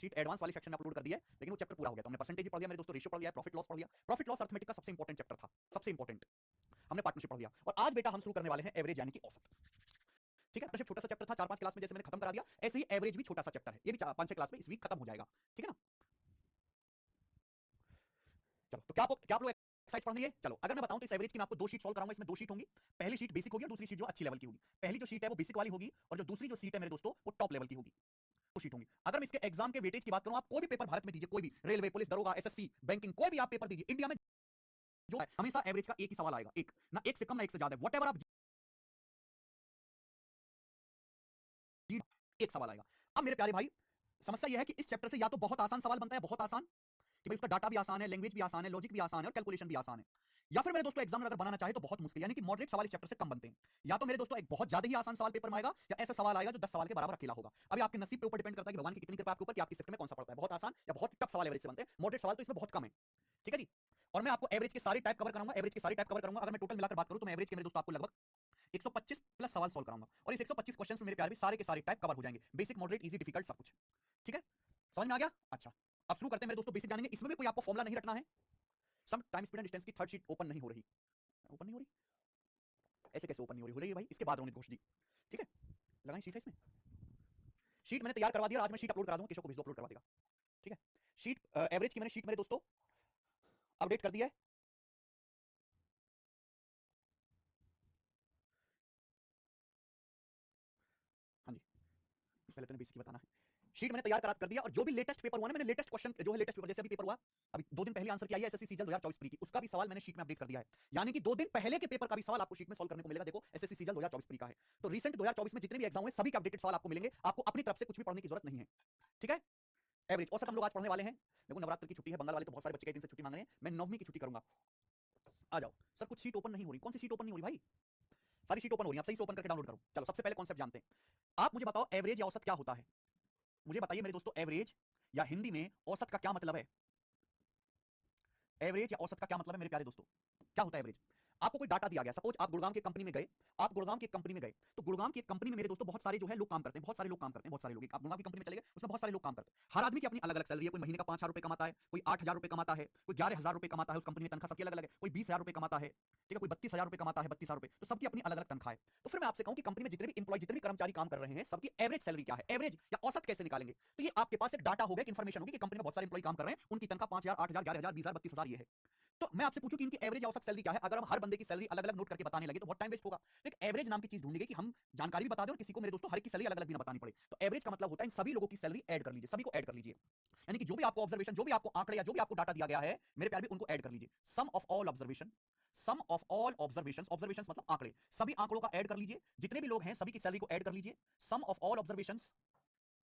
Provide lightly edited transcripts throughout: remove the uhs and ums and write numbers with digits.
Sheet advance वाले section में upload कर दी है, लेकिन वो चैप्टर पूरा हो गया। तो हमने परसेंटेज भी पढ़ लिया मेरे दोस्तों, रेशियो पढ़ लिया, प्रॉफिट लॉस पढ़ लिया। प्रॉफिट लॉस अर्थमेटिक का सबसे इंपॉर्टेंट चैप्टर था, सबसे इंपॉर्टेंट। हमने पार्टनरशिप पढ़ लिया और आज बेटा हम शुरू करने वाले हैं एवरेज यानी कि औसत। ठीक है, पार्टनरशिप छोटा सा चैप्टर था, 4-5 क्लास में जैसे मैंने खत्म करा दिया, ऐसे ही एवरेज भी छोटा सा चैप्टर है, ये भी 5-6 क्लास में इस वीक खत्म हो जाएगा। ठीक है ना? चलो, तो क्या आप लोग एक्सरसाइज पढ़ लिए? चलो, अगर मैं बताऊं तो इस एवरेज की मैं आपको 2 शीट सॉल्व कराऊंगा। इसमें 2 शीट होंगी, पहली शीट बेसिक होगी और दूसरी शीट जो अच्छी लेवल की होगी। पहली जो शीट है वो बेसिक वाली होगी और जो दूसरी जो शीट है मेरे दोस्तों वो टॉप लेवल की होगी। 2 शीट होंगी। अगर मैं इसके एग्जाम के वेटेज की बात करूं, आप कोई भी पेपर भारत में दीजिए, कोई भी रेलवे, पुलिस, दरोगा, एसएससी, बैंकिंग, कोई भी आप पेपर दीजिए इंडिया में, जो है हमेशा एवरेज का एक ही सवाल आएगा, एक ना, एक से कम ना एक से ज्यादा, व्हाटएवर आप एक सवाल आएगा। अब मेरे प्यारे भाई, समस्या यह है कि इस चैप्टर से या तो बहुत आसान सवाल बनता है, बहुत आसान, कि भाई उसका डाटा भी आसान है, लैंग्वेज भी आसान है, लॉजिक भी आसान है और कैलकुलेशन भी आसान है, या फिर मेरे दोस्तों एग्जाम अगर बनाना चाहे तो बहुत मुश्किल, यानी कि मॉडरेट सवाल इस चैप्टर से कम बनते हैं। या तो मेरे दोस्तों एक बहुत ज्यादा ही आसान सवाल पेपर में आएगा, या ऐसा सवाल आएगा जो 10 सवाल के बराबर अकेला होगा। अभी आपके नसीब के ऊपर डिपेंड करता है कि भगवान की कितनी कृपा आपके ऊपर कि आपकी शिफ्ट में कौन सा पड़ता है, बहुत आसान या बहुत टफ सवाल एवरेज से बनते हैं। मॉडरेट सवाल तो इसमें बहुत कम है। ठीक है जी। और मैं आपको एवरेज के सारे टाइप कवर कराऊंगा, एवरेज के सारे टाइप कवर करूंगा। अगर मैं टोटल मिलाकर बात करूं तो मैं एवरेज के मेरे दोस्तों आपको लगभग 125 प्लस सवाल सॉल्व कराऊंगा और इस 125 क्वेश्चंस में मेरे प्यारे भी सारे के सारे टाइप कवर हो जाएंगे, बेसिक, मॉडरेट, इजी, डिफिकल्ट, सब कुछ। ठीक है, समझ में आ गया? अच्छा, अब शुरू करते हैं मेरे दोस्तों, बेसिक जानेंगे। इसमें भी कोई आपको फॉर्मूला नहीं रखना है। Some time speed and distance की थर्ड शीट ओपन नहीं हो रही, ओपन नहीं हो रही, ऐसे कैसे ओपन नहीं हो रही है भाई? इसके बाद रोनित घोष जी। ठीक है, लगाएं शीट है इसमें, शीट मैंने तैयार करवा दिया, आज मैं शीट अपलोड करा दूंगा, केशव को भेज दो, अपलोड करवा देगा। ठीक है, शीट एवरेज की मैंने शीट मेरे दोस्तों अपडेट कर दिया है। हाँ जी, पहले तो बेसिक बताना है। शीट मैंने तैयार कर दिया और जो भी लेटेस्ट पेपर हुआ ना, मैंने लेटेस्ट क्वेश्चन जो है, लेटेस्ट पेपर जैसे अभी पेपर हुआ, अभी 2 दिन पहले आंसर किया है एसएससी सीजन 2024 प्री की, उसका भी सवाल मैंने शीट में अपडेट कर दिया है। यानी कि 2 दिन पहले के पेपर का भी सवाल आपको शीट में सॉल्व करने को मिलेगा। देखो, एसएससी सीजन 2024 प्री का है, तो रिसेंट 2024 में जितने भी एग्जाम हुए सभी के अपडेटेड सवाल आपको मिलेंगे, आपको अपनी तरफ से कुछ भी पढ़ने की जरूरत नहीं है। ठीक है, एवरेज औसत हम लोग आज पढ़ने वाले हैं। देखो, नवरात्र की छुट्टी है, बंगाल वाले तो बहुत सारे बच्चे कई दिन से छुट्टी मांग रहे हैं, मैं 9वीं की छुट्टी करूंगा। आ जाओ सर, कुछ सीट ओपन नहीं हो रही, कौन सी सीट ओपन नहीं हो रही भाई? सारी सीट ओपन हो रही है, आप सही से ओपन करके डाउनलोड करो। चलो, सबसे पहले कॉन्सेप्ट जानते हैं। आप मुझे बताओ एवरेज या औसत क्या होता है? मुझे बताइए मेरे दोस्तों, एवरेज या हिंदी में औसत का क्या मतलब है? एवरेज या औसत का क्या मतलब है मेरे प्यारे दोस्तों? क्या होता है एवरेज? आपको कोई डाटा दिया गया, सपोज आप गुड़गांव की कंपनी में गए, आप गुड़गांव की कंपनी में गए, तो गुड़गांव की कंपनी में मेरे दोस्तों बहुत सारे जो है लोग काम करते हैं, बहुत सारे लोग काम करते हैं, बहुत सारे लोग, आप गुड़गांव की कंपनी में चले गए, उसमें बहुत सारे लोग काम करते हैं, हर आदमी की अपनी अलग अलग सैलरी है, कोई महीने का 5,000 रुपए कमाता है, कोई 8,000 रुपए कमाता है, कोई 11,000 रुपए कमाता है, उस कंपनी में तनख्वाह सबकी अलग अलग है, कोई 20,000 रुपए कमाता है, ठीक है, कोई 32,000 रुपए कमाता है, 32,000 रुपए, तो सबकी अपनी अलग अलग तनख्वाह है। तो फिर मैं आपसे कहूं कि कंपनी में जितने भी इंप्लॉय, जितने भी कर्मचारी काम कर रहे हैं, सबकी एवरेज सैलरी क्या है? एवरेज या औसत कैसे निकालेंगे? तो ये आपके पास एक डाटा होगा, एक इंफॉर्मेशन होगी कि कंपनी में बहुत सारे इंप्लॉय काम कर रहे हैं, उनकी तनख्वाह 5,000, 8,000, 11,000, 20,000, 32,000 ये है। तो मैं आपसे पूछूं कि इनकी एवरेज या औसत सैलरी क्या है? अगर हम हर बंदे की सैलरी अलग अलग नोट करके बताने लगे तो बहुत टाइम वेस्ट होगा। तो एक एवरेज नाम की चीज ढूंढिए कि हम जानकारी भी बता दें और किसी को मेरे दोस्तों हर की सैलरी अलग अलग भी ना बतानी पड़े। तो एवरेज का मतलब होता है इन सभी लोगों की सैलरी ऐड कर लीजिए, सभी को ऐड कर लीजिए, यानी कि जो भी आपको ऑब्जर्वेशन, जो भी आपको आंकड़े या जो भी आपको डाटा दिया गया है मेरे प्यार भी, उनको ऐड कर लीजिए। Sum of all observation, sum of all observations, observations मतलब आंकड़े, सभी आंकड़ों का ऐड कर लीजिए, जितने भी लोग हैं सभी की सैलरी को ऐड कर लीजिए। Sum of all observations,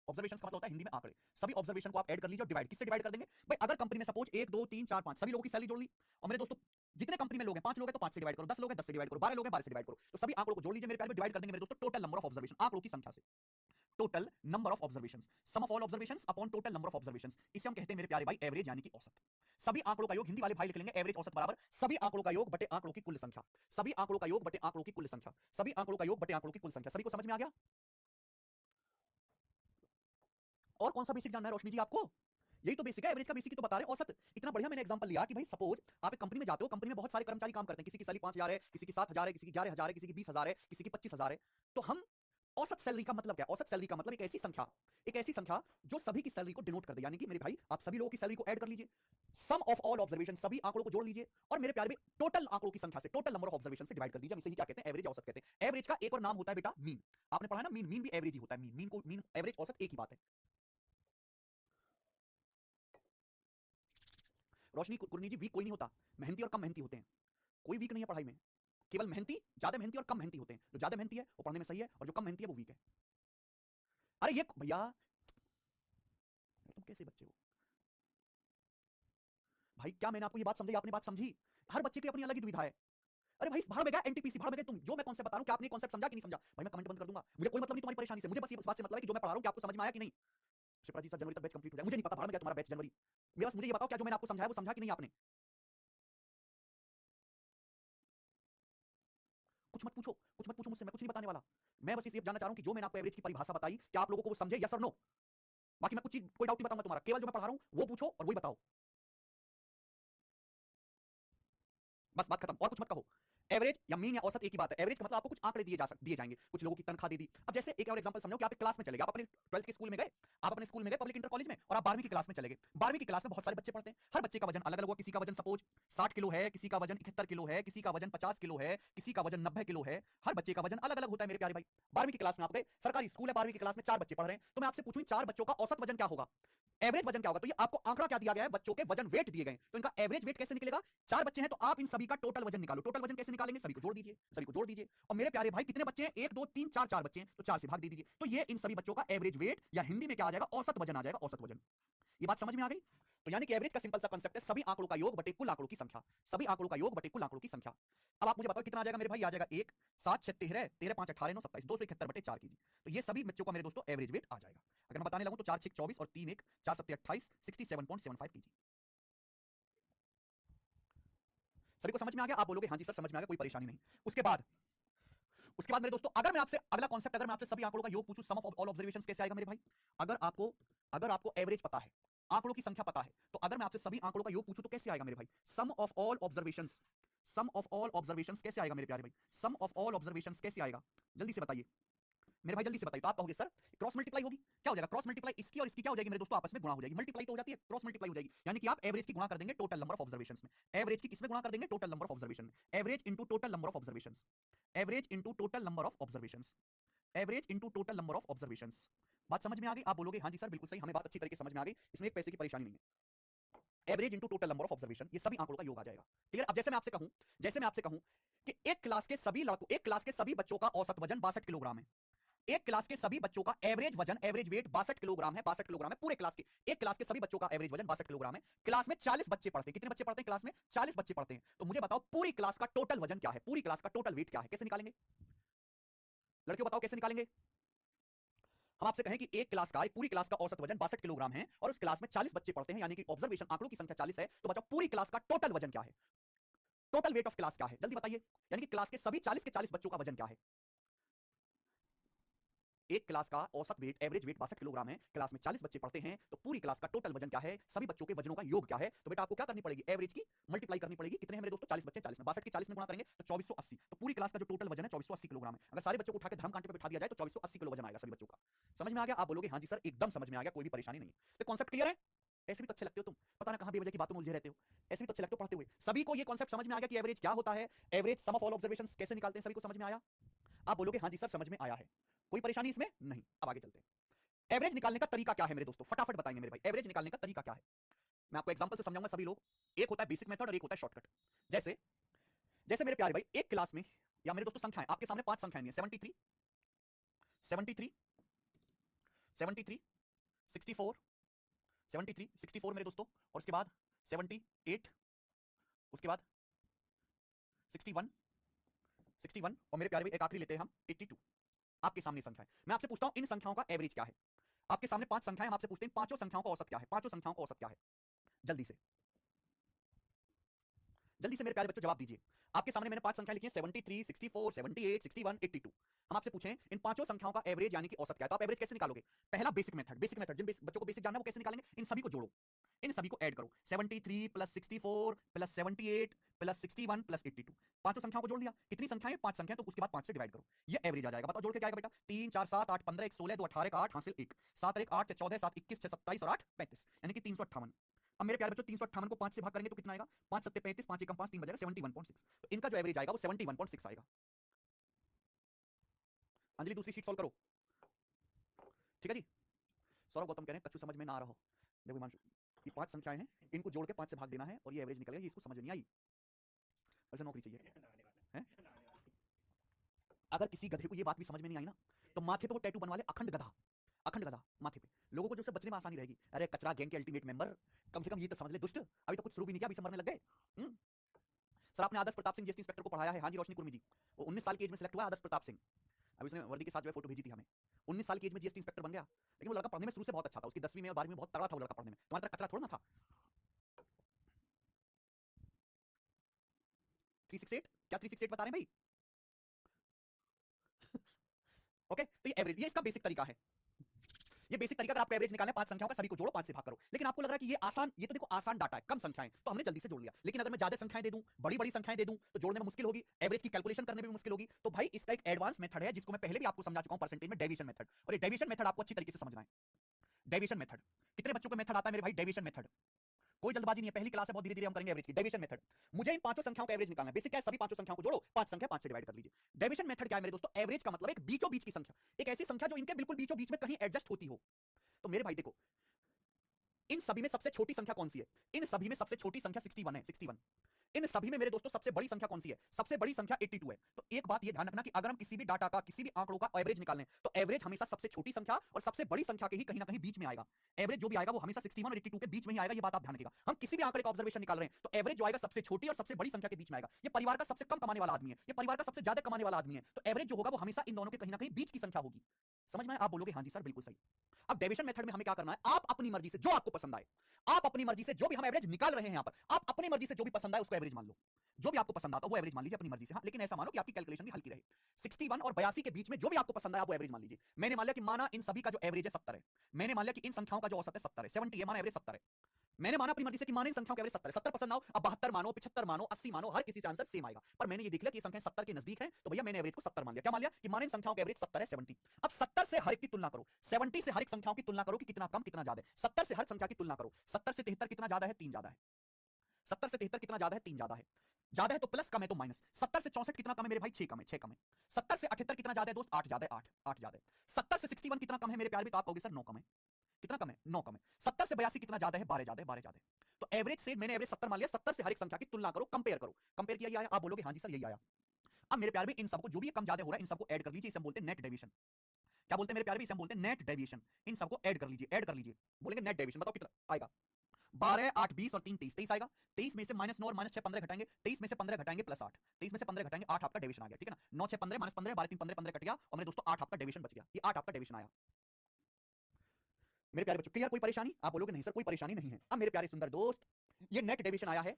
observations का मतलब होता है हिंदी में आंकड़े, सभी ऑब्जर्वेशन को आप ऐड कर लीजिए और डिवाइड, किससे डिवाइड कर देंगे भाई? अगर कंपनी में सपोज 1 2 3 4 5 सभी लोगों की सैलरी जोड़ ली, और मेरे दोस्तों जितने कंपनी में लोग हैं, 5 लोग हैं तो 5 से डिवाइड करो, 10 लोग हैं 10 से डिवाइड करो, 12 लोग हैं 12 से डिवाइड करो, तो सभी आंकड़ों को जोड़ लीजिए मेरे प्यारे, डिवाइड कर देंगे मेरे दोस्तों टोटल नंबर ऑफ ऑब्जर्वेशन, आंकड़ों की संख्या से, total number of observations, sum of all observations upon total number of observations, इसे हम कहते हैं मेरे प्यारे भाई एवरेज यानी कि औसत। सभी आंकड़ों का योग, हिंदी वाले भाई लिख लेंगे एवरेज औसत बराबर सभी आंकड़ों का योग बटे आंकड़ों की कुल संख्या, सभी आंकड़ों का योग बटे आंकड़ों की कुल संख्या, सभी आंकड़ों का योग बटे आंकड़ों की कुल संख्या। सभी को समझ में आ गया? और कौन सा बेसिक जानना है रोशनी जी आपको? यही तो बेसिक है, एवरेज का बेसिक ही तो बता रहे हैं। औसत इतना बढ़िया मैंने एग्जांपल लिया कि भाई सपोज आप एक कंपनी में जाते हो, कंपनी में बहुत सारे कर्मचारी काम करते हैं, किसी की सैलरी 5,000 है, किसी की 7,000 है, किसी की 11,000 है, किसी की 20,000 है, किसी की 25,000 है। तो हम औसत सैलरी का मतलब क्या? औसत सैलरी का मतलब एक ऐसी संख्या, एक ऐसी संख्या जो सभी की सैलरी को डिनोट कर दे, यानी कि मेरे भाई आप सभी लोगों की सैलरी को ऐड कर लीजिए, सम ऑफ ऑल ऑब्जर्वेशन, सभी आंकड़ों को जोड़ लीजिए, और मेरे प्यारे में टोटल आंकड़ों की संख्या से, टोटल नंबर ऑफ ऑब्जर्वेशन से डिवाइड कर दीजिए। हम इसे ही क्या कहते हैं? एवरेज, औसत कहते हैं। एवरेज का एक और नाम होता है बेटा मीन, आपने पढ़ा है ना, मीन, मीन भी एवरेज ही होता है, मीन, मीन को मीन एवरेज औसत एक ही बात है। रोशनी कुरनी जी, वीक कोई नहीं होता, मेहनती और कम मेहनती होते हैं, कोई वीक नहीं है पढ़ाई में, केवल मेहनती, ज्यादा मेहनती और कम मेहनती होते हैं। जो ज्यादा मेहनती है वो पढ़ने में सही है, और जो कम मेहनती है वो वीक है। अरे ये भैया, तुम कैसे बच्चे हो भाई? क्या मैंने आपको ये बात समझाई, आपने बात समझी? हर बच्चे की अपनी अलग ही दुविधा है। अरे भाई भाड़ में गया एनटीपीसी, भाड़ में गए तुम, जो मैं कॉन्सेप्ट बता रहा हूं क्या आपने कॉन्सेप्ट समझा कि नहीं समझा? भाई मैं कमेंट बंद कर दूंगा, मुझे कोई मतलब नहीं तुम्हारी परेशानी से, मुझे बस ये बात से मतलब है कि जो मैं पढ़ा रहा हूं क्या आपको समझ में आया कि नहीं? शिप्रा जी सर जनवरी तक बैच कंप्लीट हो जाए, मुझे नहीं पता, भाड़ में गया तुम्हारा बैच जनवरी। मेरा बस मुझे ये बताओ क्या जो मैंने आपको समझाया वो समझा कि नहीं आपने? कुछ मत पूछो, कुछ मत पूछो मुझसे, मैं कुछ नहीं बताने वाला। मैं बस ये जानना चाह रहा हूं कि जो मैंने आपको एवरेज की परिभाषा बताई क्या आप लोगों को वो समझे, यस और नो? बाकी मैं कुछ चीज कोई डाउट नहीं बताऊंगा तुम्हारा, केवल जो मैं पढ़ा रहा हूं वो पूछो और वही बताओ, बस बात खत्म, और कुछ मत कहो। एवरेज या मीन या औसत एक ही बात है। एवरेज का मतलब आपको कुछ आंकड़े दिए जाएंगे, कुछ लोगों की तनख्वाह दे दी। अब जैसे एक और एग्जांपल समझो कि आप एक क्लास में चले गए, आप अपने 12th के स्कूल में गए, आप अपने स्कूल में गए पब्लिक इंटर कॉलेज में, और आप 12वीं की क्लास में चले गए। 12वीं की क्लास में बहुत सारे बच्चे पढ़ते हैं, हर बच्चे का वजन अलग अलग होगा। किसी का वजन सपोज 60 किलो है, किसी का वजन 71 किलो है, किसी का वजन 50 किलो है, किसी का वजन 90 किलो है। हर बच्चे का वजन अलग अलग होता है मेरे प्यारे भाई। 12वीं की क्लास में आप गए, सरकारी स्कूल है, 12वीं की क्लास में 4 बच्चे पढ़ रहे हैं, तो मैं आपसे पूछूं 4 बच्चों का औसत वजन क्या होगा, एवरेज वजन क्या होगा? तो ये आपको आंकड़ा क्या दिया गया है, बच्चों के वजन वेट दिए गए, तो इनका एवरेज वेट कैसे निकलेगा? 4 बच्चे हैं तो आप इन सभी का टोटल वजन निकालो। टोटल वजन कैसे निकालेंगे? सभी को जोड़ दीजिए, सभी को जोड़ दीजिए। और मेरे प्यारे भाई कितने बच्चे हैं? 1 2 3 4, 4 बच्चे हैं तो 4 से भाग दे दीजिए, तो ये इन सभी बच्चों का एवरेज वेट, या हिंदी में क्या आ जाएगा, औसत वजन आ जाएगा, औसत वजन। ये बात समझ में आ गई? तो यानी कि एवरेज का सिंपल सा कांसेप्ट है सभी आंकड़ों का योग बटे कुल आंकड़ों की संख्या, सभी आंकड़ों का योग बटे कुल आंकड़ों की संख्या। अब आप मुझे बताओ कितना आ जाएगा मेरे भाई? आ जाएगा 1 7 6 13 13 5 18 9 27 271 बटे 4 कीजिए, तो ये सभी बच्चों का मेरे दोस्तों एवरेज वेट आ जाएगा। अगर मैं बताने लगूं तो 4 6 24 और 3 1 4 7 28 67.75 कीजिए। सभी को समझ में आ गया? आप बोलोगे हाँ जी सर समझ में आ गया, कोई परेशानी नहीं। उसके बाद मेरे दोस्तों अगर मैं आपसे अगला कॉन्सेप्ट, अगर मैं आपसे सभी आंकड़ों का योग पूछूं, सम ऑफ ऑल ऑब्जर्वेशंस कैसे आएगा मेरे भाई? अगर आपको एवरेज पता है, आंकड़ों की संख्या पता है, तो अगर मैं आपसे सभी आंकड़ों का योग पूछूं तो कैसे आएगा मेरे भाई? Sum of all observations, sum of all observations कैसे आएगा मेरे प्यारे भाई? सम ऑफ ऑल ऑब्जर्वेशंस कैसे आएगा? जल्दी से बताइए मेरे भाई, जल्दी से बताइए। तो आप कहोगे सर क्रॉस मल्टीप्लाई होगी, क्या हो जाएगा? क्रॉस मल्टीप्लाई इसकी और इसकी क्या हो जाएगी मेरे दोस्तों? आपस में गुणा हो जाएगी। मल्टीप्लाई तो हो जाती है, क्रॉस मल्टीप्लाई हो जाएगी, यानी कि आप एवरेज की गुणा कर देंगे टोटल नंबर ऑफ ऑब्जर्वेशंस में। एवरेज की किसमें गुणा कर देंगे? टोटल नंबर ऑफ ऑब्जर्वेशन में। Average into total number of observations, average into total number of observations, average into total number of observations. बात समझ में आ गई? आप बोलोगे हाँ जी सर बिल्कुल सही, हमें बात अच्छी तरीके से समझ में आ गई, इसमें एक पैसे की परेशानी नहीं है। Average into total number of observation, ये सभी आंकड़ों का योग आ जाएगा। क्लियर? अब जैसे मैं आपसे कहूं कि एक क्लास के सभी बच्चों का औसत वजन 62 किलोग्राम है। एक क्लास के सभी बच्चों का एवरेज वजन, एवरेज वेट 62 किलोग्राम है, 62 किलोग्राम है पूरे क्लास के। एक क्लास के सभी बच्चों का एवरेज वजन 62 किलोग्राम है। क्लास में 40 बच्चे पढ़ते हैं। कितने बच्चे पढ़ते हैं क्लास में? 40 बच्चे पढ़ते हैं। तो मुझे बताओ पूरी क्लास का टोटल वजन क्या है, पूरी क्लास का टोटल वेट क्या है? कैसे निकालेंगे लड़कियों, बताओ कैसे निकालेंगे? हम आपसे कहें कि एक क्लास का, एक पूरी क्लास का औसत वजन 62 किलोग्राम है और उस क्लास में 40 बच्चे पढ़ते हैं, यानी कि ऑब्जर्वेशन आंकड़ों की संख्या 40 है, तो बताओ पूरी क्लास का टोटल वजन क्या है? टोटल वेट ऑफ क्लास क्या है? जल्दी बताइए। यानी कि क्लास के सभी 40 के 40 बच्चों का वजन क्या है? एक क्लास का औसत वेट, एवरेज वेट 62 किलोग्राम है, क्लास में 40 बच्चे पढ़ते हैं, तो पूरी क्लास का टोटल वजन क्या है? सभी बच्चों के वजनों का योग क्या है? तो बेटा आपको क्या करनी पड़ेगी? एवरेज की मल्टीप्लाई करनी पड़ेगी। कितने हैं मेरे दोस्तों? 40 बच्चे, 40 में 62 की 40 में गुणा करेंगे तो 2480, तो पूरी क्लास का जो टोटल वजन है 2480 किलोग्राम है। अगर सारे बच्चों को उठा के धर्म कांटे पर बिठा दिया जाए तो 2480 किलो वजन आएगा सभी बच्चों का। समझ में आ गया? आप बोलोगे हाँ जी सर एकदम समझ में आ गया, कोई भी परेशानी नहीं है। तो कॉन्सेप्ट क्लियर है? ऐसे भी तो अच्छे लगते हो तुम, पता ना कहां बेवजह की बातों में उलझे रहते हो, ऐसे भी तो अच्छे लगते हो पढ़ते हुए। सभी को ये कॉन्सेप्ट समझ में आ गया कि एवरेज क्या होता है, average some of all observations कैसे निकालते हैं, सभी को समझ में आया? आप बोलोगे हाँ जी सर समझ में आया है, कोई परेशानी इसमें नहीं। अब आगे चलते हैं। एवरेज निकालने का तरीका क्या है मेरे दोस्तों? फटाफट बताएंगे मेरे भाई, एवरेज निकालने का तरीका क्या है? मैं आपको एग्जांपल से समझाऊंगा सभी लोग। एक होता है बेसिक मेथड और एक होता है शॉर्टकट। जैसे जैसे मेरे प्यारे भाई एक क्लास में, या मेरे दोस्तों संख्याएं आपके सामने 5 संख्याएं दी हैं, 73 73 73 64 73 64 मेरे दोस्तों, और उसके बाद 78, उसके बाद 61 61, और मेरे प्यारे भाई एक आखिरी लेते हैं हम 82। आपके सामने संख्याएं, मैं आपसे पूछता हूं इन संख्याओं का एवरेज क्या है? आपके सामने 5 संख्याएं, हम आपसे पूछते हैं पांचों संख्याओं का औसत क्या है? पांचों संख्याओं का औसत क्या है? जल्दी से, जल्दी से मेरे प्यारे बच्चों जवाब दीजिए। आपके सामने मैंने 5 संख्याएं लिखी हैं, 73 64 78 61 82। हम आपसे पूछें इन पांचों संख्याओं का एवरेज यानी कि औसत क्या है? तो आप एवरेज कैसे निकालोगे? पहला बेसिक मेथड, बेसिक मेथड, जिन बच्चों को बेसिक जानना है वो कैसे निकालेंगे? इन सभी को जोड़ो, इन सभी को ऐड करो, 73 प्लस 64 प्लस 78 प्लस 61 प्लस 82, पांचों संख्याओं को जोड़ लिया। कितनी संख्याएं? 5 संख्याएं, तो उसके बाद 5 से डिवाइड करो, ये एवरेज आ जाएगा। बताओ जोड़ के क्या आएगा बेटा? 3 4 7 8 15 1 16 2 18 का 8 हासिल 1 7 1 8 14 7 21 6 27 और 8 35, यानी कि 358। अब मेरे प्यारे बच्चों 358 को 5 से भाग करेंगे तो कितना आएगा? 5 7 35, 5 एकम 5, 3 बजेगा 71.6। तो इनका जो एवरेज आएगा वो 71.6 आएगा। अंजलि दूसरी शीट सॉल्व करो, ठीक है जी। सौरभ गौतम कह रहे हैं कच्चू समझ में ना आ रहा हो। देखो हिमांशु, ये 5 संख्याएं हैं, इनको जोड़ के 5 से भाग देना है और ये एवरेज निकलेगा। ये इसको समझ में नहीं आई, वैसे नौकरी चाहिए है? अगर किसी गधे को ये बात भी समझ में नहीं आई ना, तो माथे पे वो टैटू बनवा ले, अखंड गधा, अखंड गधा माथे पे। लोगों को जो से बचने में आसानी रहेगी। अरे कचरा गैंग के अल्टीमेट मेंबर, कम से कम ये तो समझ ले दुष्ट, अभी तो कुछ शुरू भी नहीं किया, अभी से मरने लग गए। सर आपने आदर्श प्रताप सिंह जीएसटी इंस्पेक्टर को पढ़ाया है? हाँ जी रोशनी कुर्मी जी, वो 19 साल की एज में सिलेक्ट हुआ आदर्श प्रताप सिंह। अभी उसने वर्दी के साथ जो है फोटो भेजी थी हमें, 19 साल की एज में जीएसटी इंस्पेक्टर बन गया। लेकिन वो लड़का पढ़ने में शुरू से बहुत अच्छा था, उसकी 10वीं में और 12वीं में बहुत तगड़ा था वो लड़का पढ़ने में, तुम्हारा कचरा थोड़ा ना था। 368 क्या 368 बता रहे हैं भाई? ओके, तो ये एवरेज, ये इसका बेसिक तरीका है। ये बेसिक तरीका, अगर आपको एवरेज निकालना है 5 संख्याओं का, सभी को जोड़ो 5 से भाग करो। लेकिन आपको लग रहा है कि ये आसान, ये तो देखो आसान डाटा है, कम संख्याएं, तो हमने जल्दी से जोड़ लिया। लेकिन अगर मैं ज्यादा संख्याएं दे दूं, बड़ी बड़ी संख्याएं दे दूं, तो जोड़ने में मुश्किल होगी, एवरेज की कैलकुलेशन करने में भी मुश्किल होगी। तो भाई इसका एक एडवांस मेथड है जिसको मैं पहले भी आपको समझा चुका हूं परसेंटेज में, डेविएशन मेथड। और ये डेविएशन मेथड आपको अच्छी तरीके से समझना है। डेविएशन मेथड कितने बच्चों को मेथड आता है मेरे भाई? डेविएशन मेथड, कोई जल्दबाजी नहीं है, पहली क्लास है, बहुत धीरे धीरे हम करेंगे एवरेज की। डेविएशन मेथड, मुझे इन पांचों संख्याओं का एवरेज निकालना है। बेसिक क्या है, सभी पांचों संख्याओं को जोड़ो, 5 संख्या 5 से डिवाइड कर लीजिए। डेविएशन मेथड क्या है मेरे दोस्तों? एवरेज का मतलब एक बीचों बीच की संख्या, एक ऐसी संख्या जो इनके बिल्कुल बीचों बीच में कहीं एडजस्ट होती हो। तो मेरे भाई देखो, इन सभी में सबसे छोटी संख्या कौन सी है? इन सभी में सबसे छोटी संख्या 61 है, 61। इन सभी में मेरे दोस्तों सबसे बड़ी संख्या कौन सी है? सबसे बड़ी संख्या 82 है। तो एक बात ये ध्यान रखना कि अगर हम किसी भी डाटा का, किसी भी आंकड़ों का एवरेज निकालें, तो एवरेज हमेशा सबसे छोटी संख्या और सबसे बड़ी संख्या के ही कहीं ना कहीं बीच में आएगा। एवरेज जो भी आएगा वो हमेशा 61 और 82 के बीच में ही आएगा, ये बात आप ध्यान रखिएगा। हम किसी भी आंकड़े का ऑब्जर्वेशन निकाल रहे हैं तो एवरेज जो आएगा सबसे छोटी और सबसे बड़ी संख्या के बीच में आएगा। ये परिवार का सबसे कम कमाने वाला आदमी है, ये परिवार का सबसे ज्यादा कमाने वाला आदमी है, तो एवरेज जो होगा वो हमेशा इन दोनों के कहीं ना कहीं बीच की संख्या होगी। समझ में? आप बोलोगे हाँ जी सर बिल्कुल सही। अब डेविएशन मेथड में हमें क्या करना है, आप अपनी मर्जी से जो आपको पसंद आए, आप अपनी मर्जी से जो भी हम एवरेज निकाल रहे हैं यहां पर, आप अपनी मर्जी से जो भी पसंद आए उसको एवरेज मान लो। जो भी आपको पसंद आता है वो एवरेज मान लीजिए अपनी मर्जी से। हाँ, लेकिन ऐसा मानो कि आपकी कैलकुलेशन भी हल्की रहे। 61 और 82 के बीच में जो भी आपको पसंद आया वो एवरेज मान लीजिए। मैंने मान लिया कि माना इन सभी का जो एवरेज है 70 है। मैंने मान लिया कि इन संख्याओं का जो औसत है 70 है, 70 है, माना एवरेज 70 है। मैंने माना अपनी मर्जी से कि माने इन संख्याओं के एवरेज 70 है। 70 पसंद ना हो, अब 72 मानो, 75 मानो, 80 मानो, हर किसी से आंसर सेम आएगा। पर मैंने ये देख लिया कि संख्या 70 के नजदीक है, तो भैया मैंने एवरेज को 70 मान लिया। क्या मान लिया? कि माने इन संख्याओं के एवरेज 70 है, 70। अब 70 से हर एक की तुलना करो, 70 से हर एक संख्याओं की तुलना करो कि कितना कम कितना ज्यादा है। 70 से हर संख्या की तुलना करो, 70 से 73 कितना ज्यादा है? 3 ज्यादा है। 70 से 73 कितना ज्यादा है? 3 ज्यादा है। ज्यादा है तो प्लस, कम है तो माइनस। 70 से 64 कितना कम है मेरे भाई? 6 कम है, 6 कम है। 70 से 78 कितना ज्यादा है दोस्त? 8 ज्यादा है, 8 8 ज्यादा है। 70 से 61 कितना कम है मेरे प्यार भी? तो आप कहोगे सर 9 कम है। कितना कम है? 9 कम है। 70 से 82 कितना ज्यादा है? 12 ज्यादा है, 12 ज्यादा है। तो एवरेज से मैंने एवरेज 70 मान लिया, 70 से हर एक संख्या की तुलना करो, कंपेयर करो। कंपेयर किया, ये आया। आप बोलोगे हाँ जी सर यही आया। अब मेरे प्यार भी इन सबको जो भी कम ज्यादा हो रहा है इन सबको ऐड कर लीजिए, इसे हम बोलते हैं नेट डेविएशन। क्या बोलते हैं मेरे प्यार भी? इसे हम बोलते हैं नेट डेविएशन। इन सबको ऐड कर लीजिए, ऐड कर लीजिए। बोलेंगे नेट डेविएशन, बताओ कितना आएगा? 12 8 20 और 3 23, 23 आएगा। 23 में से -9 और -6 15 घटाएंगे, 23 में से 15 घटाएंगे +8, 23 में से 15 घटाएंगे 8, आपका डेविएशन आ गया। ठीक है ना? 9 6 15 -15, 12 3 15 15 कट गया और मेरे दोस्तों 8 आपका डेविएशन बच गया। ये 8 आपका डेविएशन आया। मेरे प्यारे बच्चों, क्लियर? कोई परेशानी? आप बोलोगे नहीं सर कोई परेशानी नहीं है। अब मेरे प्यारे सुंदर दोस्त, ये नेट डेविएशन आया है।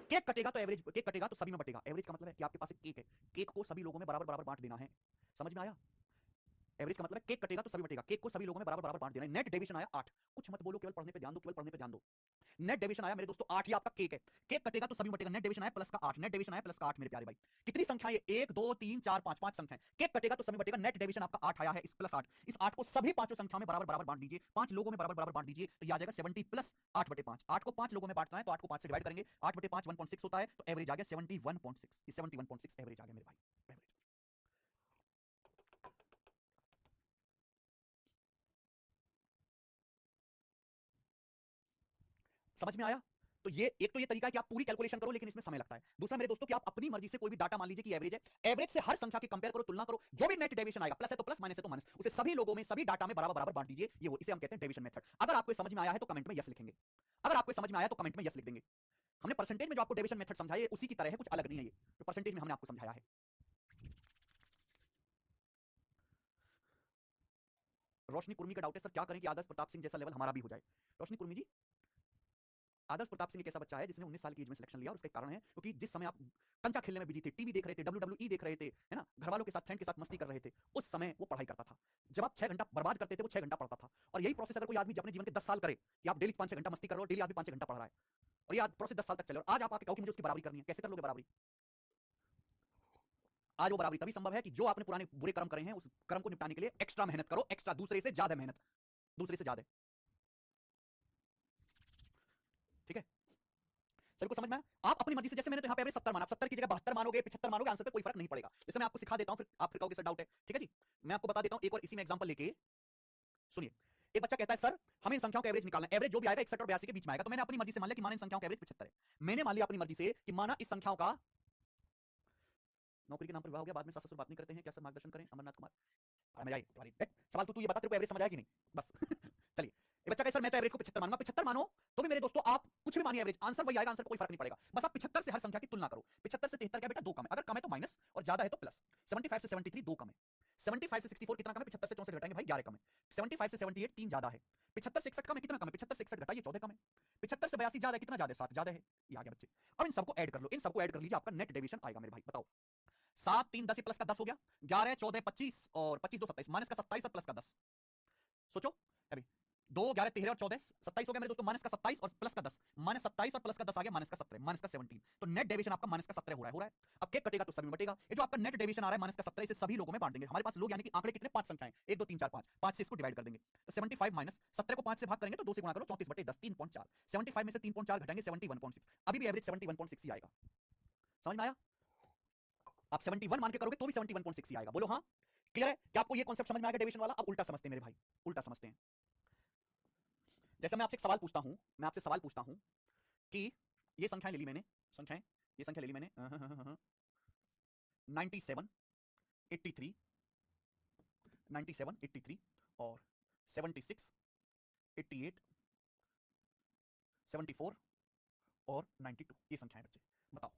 केक कटेगा तो एवरेज, केक कटेगा तो सभी में बटेगा। एवरेज का मतलब है कि आपके पास एक केक है, केक को सभी लोगों में बराबर बराबर बांट देना है। समझ में आया? एवरेज का मतलब है केक कटेगा तो सभी बटेगा, केक को सभी लोगों में बराबर बराबर बांट देना है। नेट डेविएशन आया 8। कुछ मत बोलो, केवल पढ़ने पे ध्यान दो, केवल पढ़ने पे ध्यान दो। नेट डेविएशन आया मेरे दोस्तों 8, ही आपका केक है। केक कटेगा तो सभी बटेगा। नेट डेविएशन आया +8, नेट डेविएशन आया +8 मेरे प्यारे भाई। कितनी संख्या है? 1 2 3 4 5, 5 संख्या है। केक कटेगा तो सभी बटेगा। नेट डेविएशन आपका 8 आया है, इस +8, इस 8 को सभी पांचों संख्याओं में बराबर बराबर बांट दीजिए, 5 लोगों में बराबर बराबर बांट दीजिए, तो ये आ जाएगा 70 + 8/5। 8 को 5 लोगों में बांटना है तो 8 को 5 से डिवाइड करेंगे, 8/5 1.6 होता है, तो एवरेज आ गया 71.6। ये 71.6 एवरेज आ गया मेरे भाई, एवरेज। समझ में आया? तो ये एक तो ये तरीका है कि आप पूरी कैलकुलेशन करो, लेकिन इसमें समय लगता है। दूसरा मेरे दोस्तों कि आप अपनी मर्जी से कोई भी डाटा मान लीजिए कि एवरेज है, एवरेज से हर संख्या की कंपेयर करो, तुलना करो, जो भी नेट डेविएशन आएगा, प्लस है तो प्लस, माइनस है तो माइनस, उसे सभी लोगों में, सभी डाटा में बराबर बराबर बांट दीजिए। ये वो, इसे हम कहते हैं डेविएशन मेथड। अगर आपको समझ में आया है तो कमेंट में यस लिखेंगे, अगर आपको समझ में आया तो कमेंट में यस लिख देंगे। हमने परसेंटेज में जो आपको डेविएशन मेथड समझाया है उसी की तरह है, कुछ अलग नहीं है। ये जो परसेंटेज में हमने आपको समझाया है। रोशनी कुर्मी का डाउट है सर क्या करें कि आदर्श प्रताप सिंह जैसा लेवल हमारा भी हो जाए। रोशनी कुर्मी जी, आदर्श प्रताप सिंह एक ऐसा बच्चा है जिसने 19 साल की एज में सिलेक्शन लिया, और उसका कारण है क्योंकि जिस समय आप कंचा खेलने में बिजी थे, टीवी देख रहे थे, WWE देख रहे थे, है ना, घर वालों के साथ, फ्रेंड के साथ मस्ती कर रहे थे, उस समय वो पढ़ाई करता था। जब आप 6 घंटा बर्बाद करते थे वो 6 घंटा पढ़ता था। और यही प्रोसेस अगर कोई आदमी अपने जीवन के 10 साल करे कि आप डेली 5-6 घंटा मस्ती कर रहे हो, डेली आदमी 5-6 घंटा पढ़ रहा है, और ये प्रोसेस 10 साल तक चले, और आज आप आके कहो कि मुझे उसकी बराबरी करनी है, कैसे कर लोगे बराबरी? आज वो बराबरी तभी संभव है कि जो आपने पुराने बुरे कर्म करे हैं उस कर्म को निपटाने के लिए एक्स्ट्रा मेहनत करो, एक्स्ट्रा, दूसरे से ज्यादा मेहनत, दूसरे से ज्यादा। ठीक है? सभी को समझ में आया? आप अपनी मर्जी से, जैसे मैंने तो यहाँ पे एवरेज 70 माना, 70 की जगह 72 मानोगे, 75 मानोगे, आंसर पे कोई फर्क नहीं पड़ेगा। जैसे मैं आपको सिखा देता हूँ, फिर आप फिर कहोगे सर डाउट है। ठीक है जी, मैं आपको बता देता हूँ एक और इसी में एग्जांपल लेके। सुनिए, एक बच्चा कहता है सर हमें इन संख्याओं का एवरेज निकालना है, एवरेज जो भी आएगा 61 और 82 के बीच में आएगा। तो मैंने अपनी मर्जी से मान लिया कि माना इन संख्याओं का एवरेज 75 है। मैंने मान लिया अपनी मर्जी से कि माना इस संख्याओं का, नौकरी के नाम पर विवाह हो गया, बाद में सास ससुर बात नहीं करते हैं, क्या सर मार्गदर्शन करें? अमरनाथ कुमार। अरे मैं तुम्हारी सवाल, तू ये बता तेरे को एवरेज समझ आया कि नहीं? बस चलिए, ये बच्चा कहे सर मैं तो एवरेज को 75 मानूंगा। 75 मानो तो भी मेरे दोस्तों आप कुछ भी मानिए, एवरेज आंसर वही आएगा, आंसर कोई फर्क नहीं पड़ेगा। बस आप 75 से हर संख्या की तुलना करो। 75 से 73 क्या बेटा? 2 कम है, अगर कम है तो माइनस और ज्यादा है तो प्लस। 75 से 73 2 कम है। 75 से 64 कितना कम है? 75 से 64 घटाएंगे भाई 11 कम है। 75 से 78 3 ज्यादा है। 75 से 61 कम है, कितना कम है? 75 से 61 घटाइए 14 कम है। 75 से 82 ज्यादा है, कितना ज्यादा है? 7 ज्यादा है। ये आ गया बच्चे। अब इन सबको ऐड कर लो, इन सबको ऐड कर लीजिए, आपका नेट डेविएशन आएगा मेरे भाई। बताओ, 7 3 10 प्लस का 10 हो गया, 11 14 25 और 25 2 27, माइनस का 27 और प्लस का 10। सोचो अभी 2 11 13 और 14 27 हो गया मेरे दोस्तों, माइनस का 27 और प्लस का 10, माइनस 27 और प्लस का 10 आ गया माइनस का 17, माइनस का 17। तो नेट डेविएशन आपका माइनस का 17 हो रहा है। अब केक कटेगा तो सभी में बटेगा। ये जो आपका नेट डेविएशन आ रहा है माइनस का 17, इसे सभी लोगों में बांट देंगे। हमारे पास लोग यानी कि आंकड़े कितने, 5 संख्याएं, 1 2 3 4 5, 5 से इसको डिवाइड कर देंगे। तो 75 माइनस 17 को 5 से भाग करेंगे तो 2 से गुणा करो, 34 बटे 10 3.4, 75 में से 3.4 घटाएंगे 71.6, अभी भी एवरेज 71.6 ही आएगा। समझ में आया? आप 71 मान के करोगे तो भी 71.6 ही आएगा। बोलो हाँ, क्लियर है? क्या आपको ये कॉन्सेप्ट समझ में आएगा डेविएशन वाला? अब उल्टा समझते हैं मेरे भाई, उल्टा समझते हैं। जैसे मैं आपसे एक सवाल पूछता हूं, मैं आपसे सवाल पूछता हूं कि ये संख्याएं ले ली मैंने, संख्याएं, ये संख्या ले ली मैंने 97 83 97 83 और 76 88 74 और 92, ये संख्याएं बच्चे। बताओ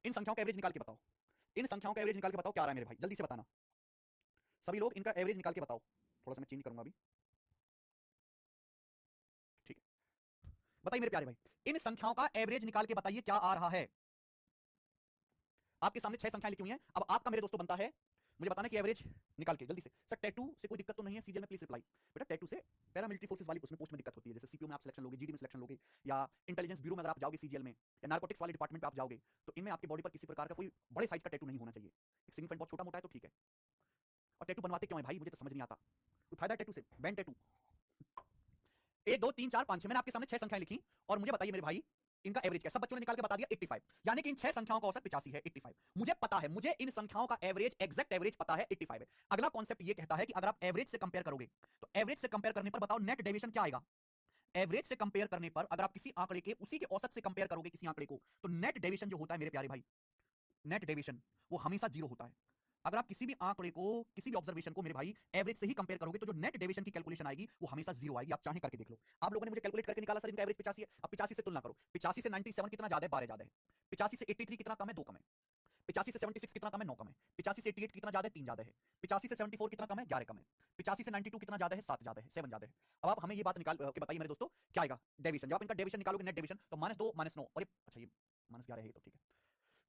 इन संख्याओं का एवरेज निकाल के बताओ, इन संख्याओं का एवरेज निकाल के बताओ क्या आ रहा है मेरे भाई, जल्दी से बताना सभी लोग, इनका एवरेज निकाल के बताओ। थोड़ा सा मैं चेंज करूंगा अभी, ठीक है। बताइए मेरे प्यारे भाई, इन संख्याओं का एवरेज निकाल के बताइए क्या आ रहा है। आपके सामने 6 संख्याएं लिखी हुई हैं। अब आपका मेरे दोस्तों बनता है मुझे बताना कि एवरेज निकाल के जल्दी से। सर टैटू से कोई दिक्कत तो नहीं है सीजीएल में, प्लीज रिप्लाई। बेटा टैटू से पैरामिलिट्री फोर्सेस वाली उसमें पोस्ट में दिक्कत होती है, जैसे सीपीओ में आप सिलेक्शन लोगे, जीडी में सिलेक्शन लोगे, या इंटेलिजेंस ब्यूरो में अगर आप जाओगे सीजीएल में, या नारकोटिक्स वाले डिपार्टमेंट में आप जाओगे, तो इनमें आपकी बॉडी पर किसी प्रकार का कोई बड़े साइज का टैटू नहीं होना चाहिए। एक सिग्निफिकेंट बहुत छोटा मोटा है तो ठीक है। और टैटू बनवाते क्यों है भाई, मुझे तो समझ नहीं आता। कोई फायदा है टैटू से, बैंड टैटू। 1 2 3 4 5 6, मैंने आपके सामने 6 संख्याएं लिखी और मुझे बताइए मेरे भाई इनका एवरेज क्या। सब बच्चों ने निकाल के बता दिया 85, यानी कि इन 6 संख्याओं का औसत 85 है, 85। मुझे पता है, मुझे इन संख्याओं का एवरेज, एग्जैक्ट एवरेज पता है 85 है। अगला कॉन्सेप्ट ये कहता है कि अगर आप एवरेज से कंपेयर करोगे तो एवरेज से कंपेयर करने पर बताओ नेट डेविएशन क्या आएगा। एवरेज से कंपेयर करने पर अगर आप किसी आंकड़े के उसी के औसत से कंपेयर करोगे किसी आंकड़े को, तो नेट डेविएशन जो होता है मेरे प्यारे भाई, नेट डेविएशन वो हमेशा जीरो होता है। अगर आप किसी भी आंकड़े को, किसी भी ऑब्जर्वेशन को मेरे भाई एवरेज से ही कंपेयर करोगे तो जो नेट डेविएशन की कैलकुलेशन आएगी वो हमेशा जीरो आएगी। आप चाहे करके देख लो। आप लोगों ने मुझे कैलकुलेट करके निकाला सर इनका एवरेज 85 है। अब 85 से तुलना करो, 85 से 97 कितना ज्यादा है, 12 ज्यादा है। 85 से 83 कितना कम है, 2 कम है। 85 से 76 कितना कम है, 9 कम है। 85 से 88 कितना ज्यादा है, 3 ज्यादा है। 85 से 74 कितना कम है, 11 कम है। 85 से 92 कितना ज्यादा है, 7 ज्यादा है, 7 ज्यादा है। अब आप हमें ये बात निकाल के बताइए मेरे दोस्तों क्या आएगा डेविएशन। जब आप इनका डेविएशन निकालोगे नेट डेविएशन, तो -2 -9 और अच्छा ये -11 है, ये तो ठीक है।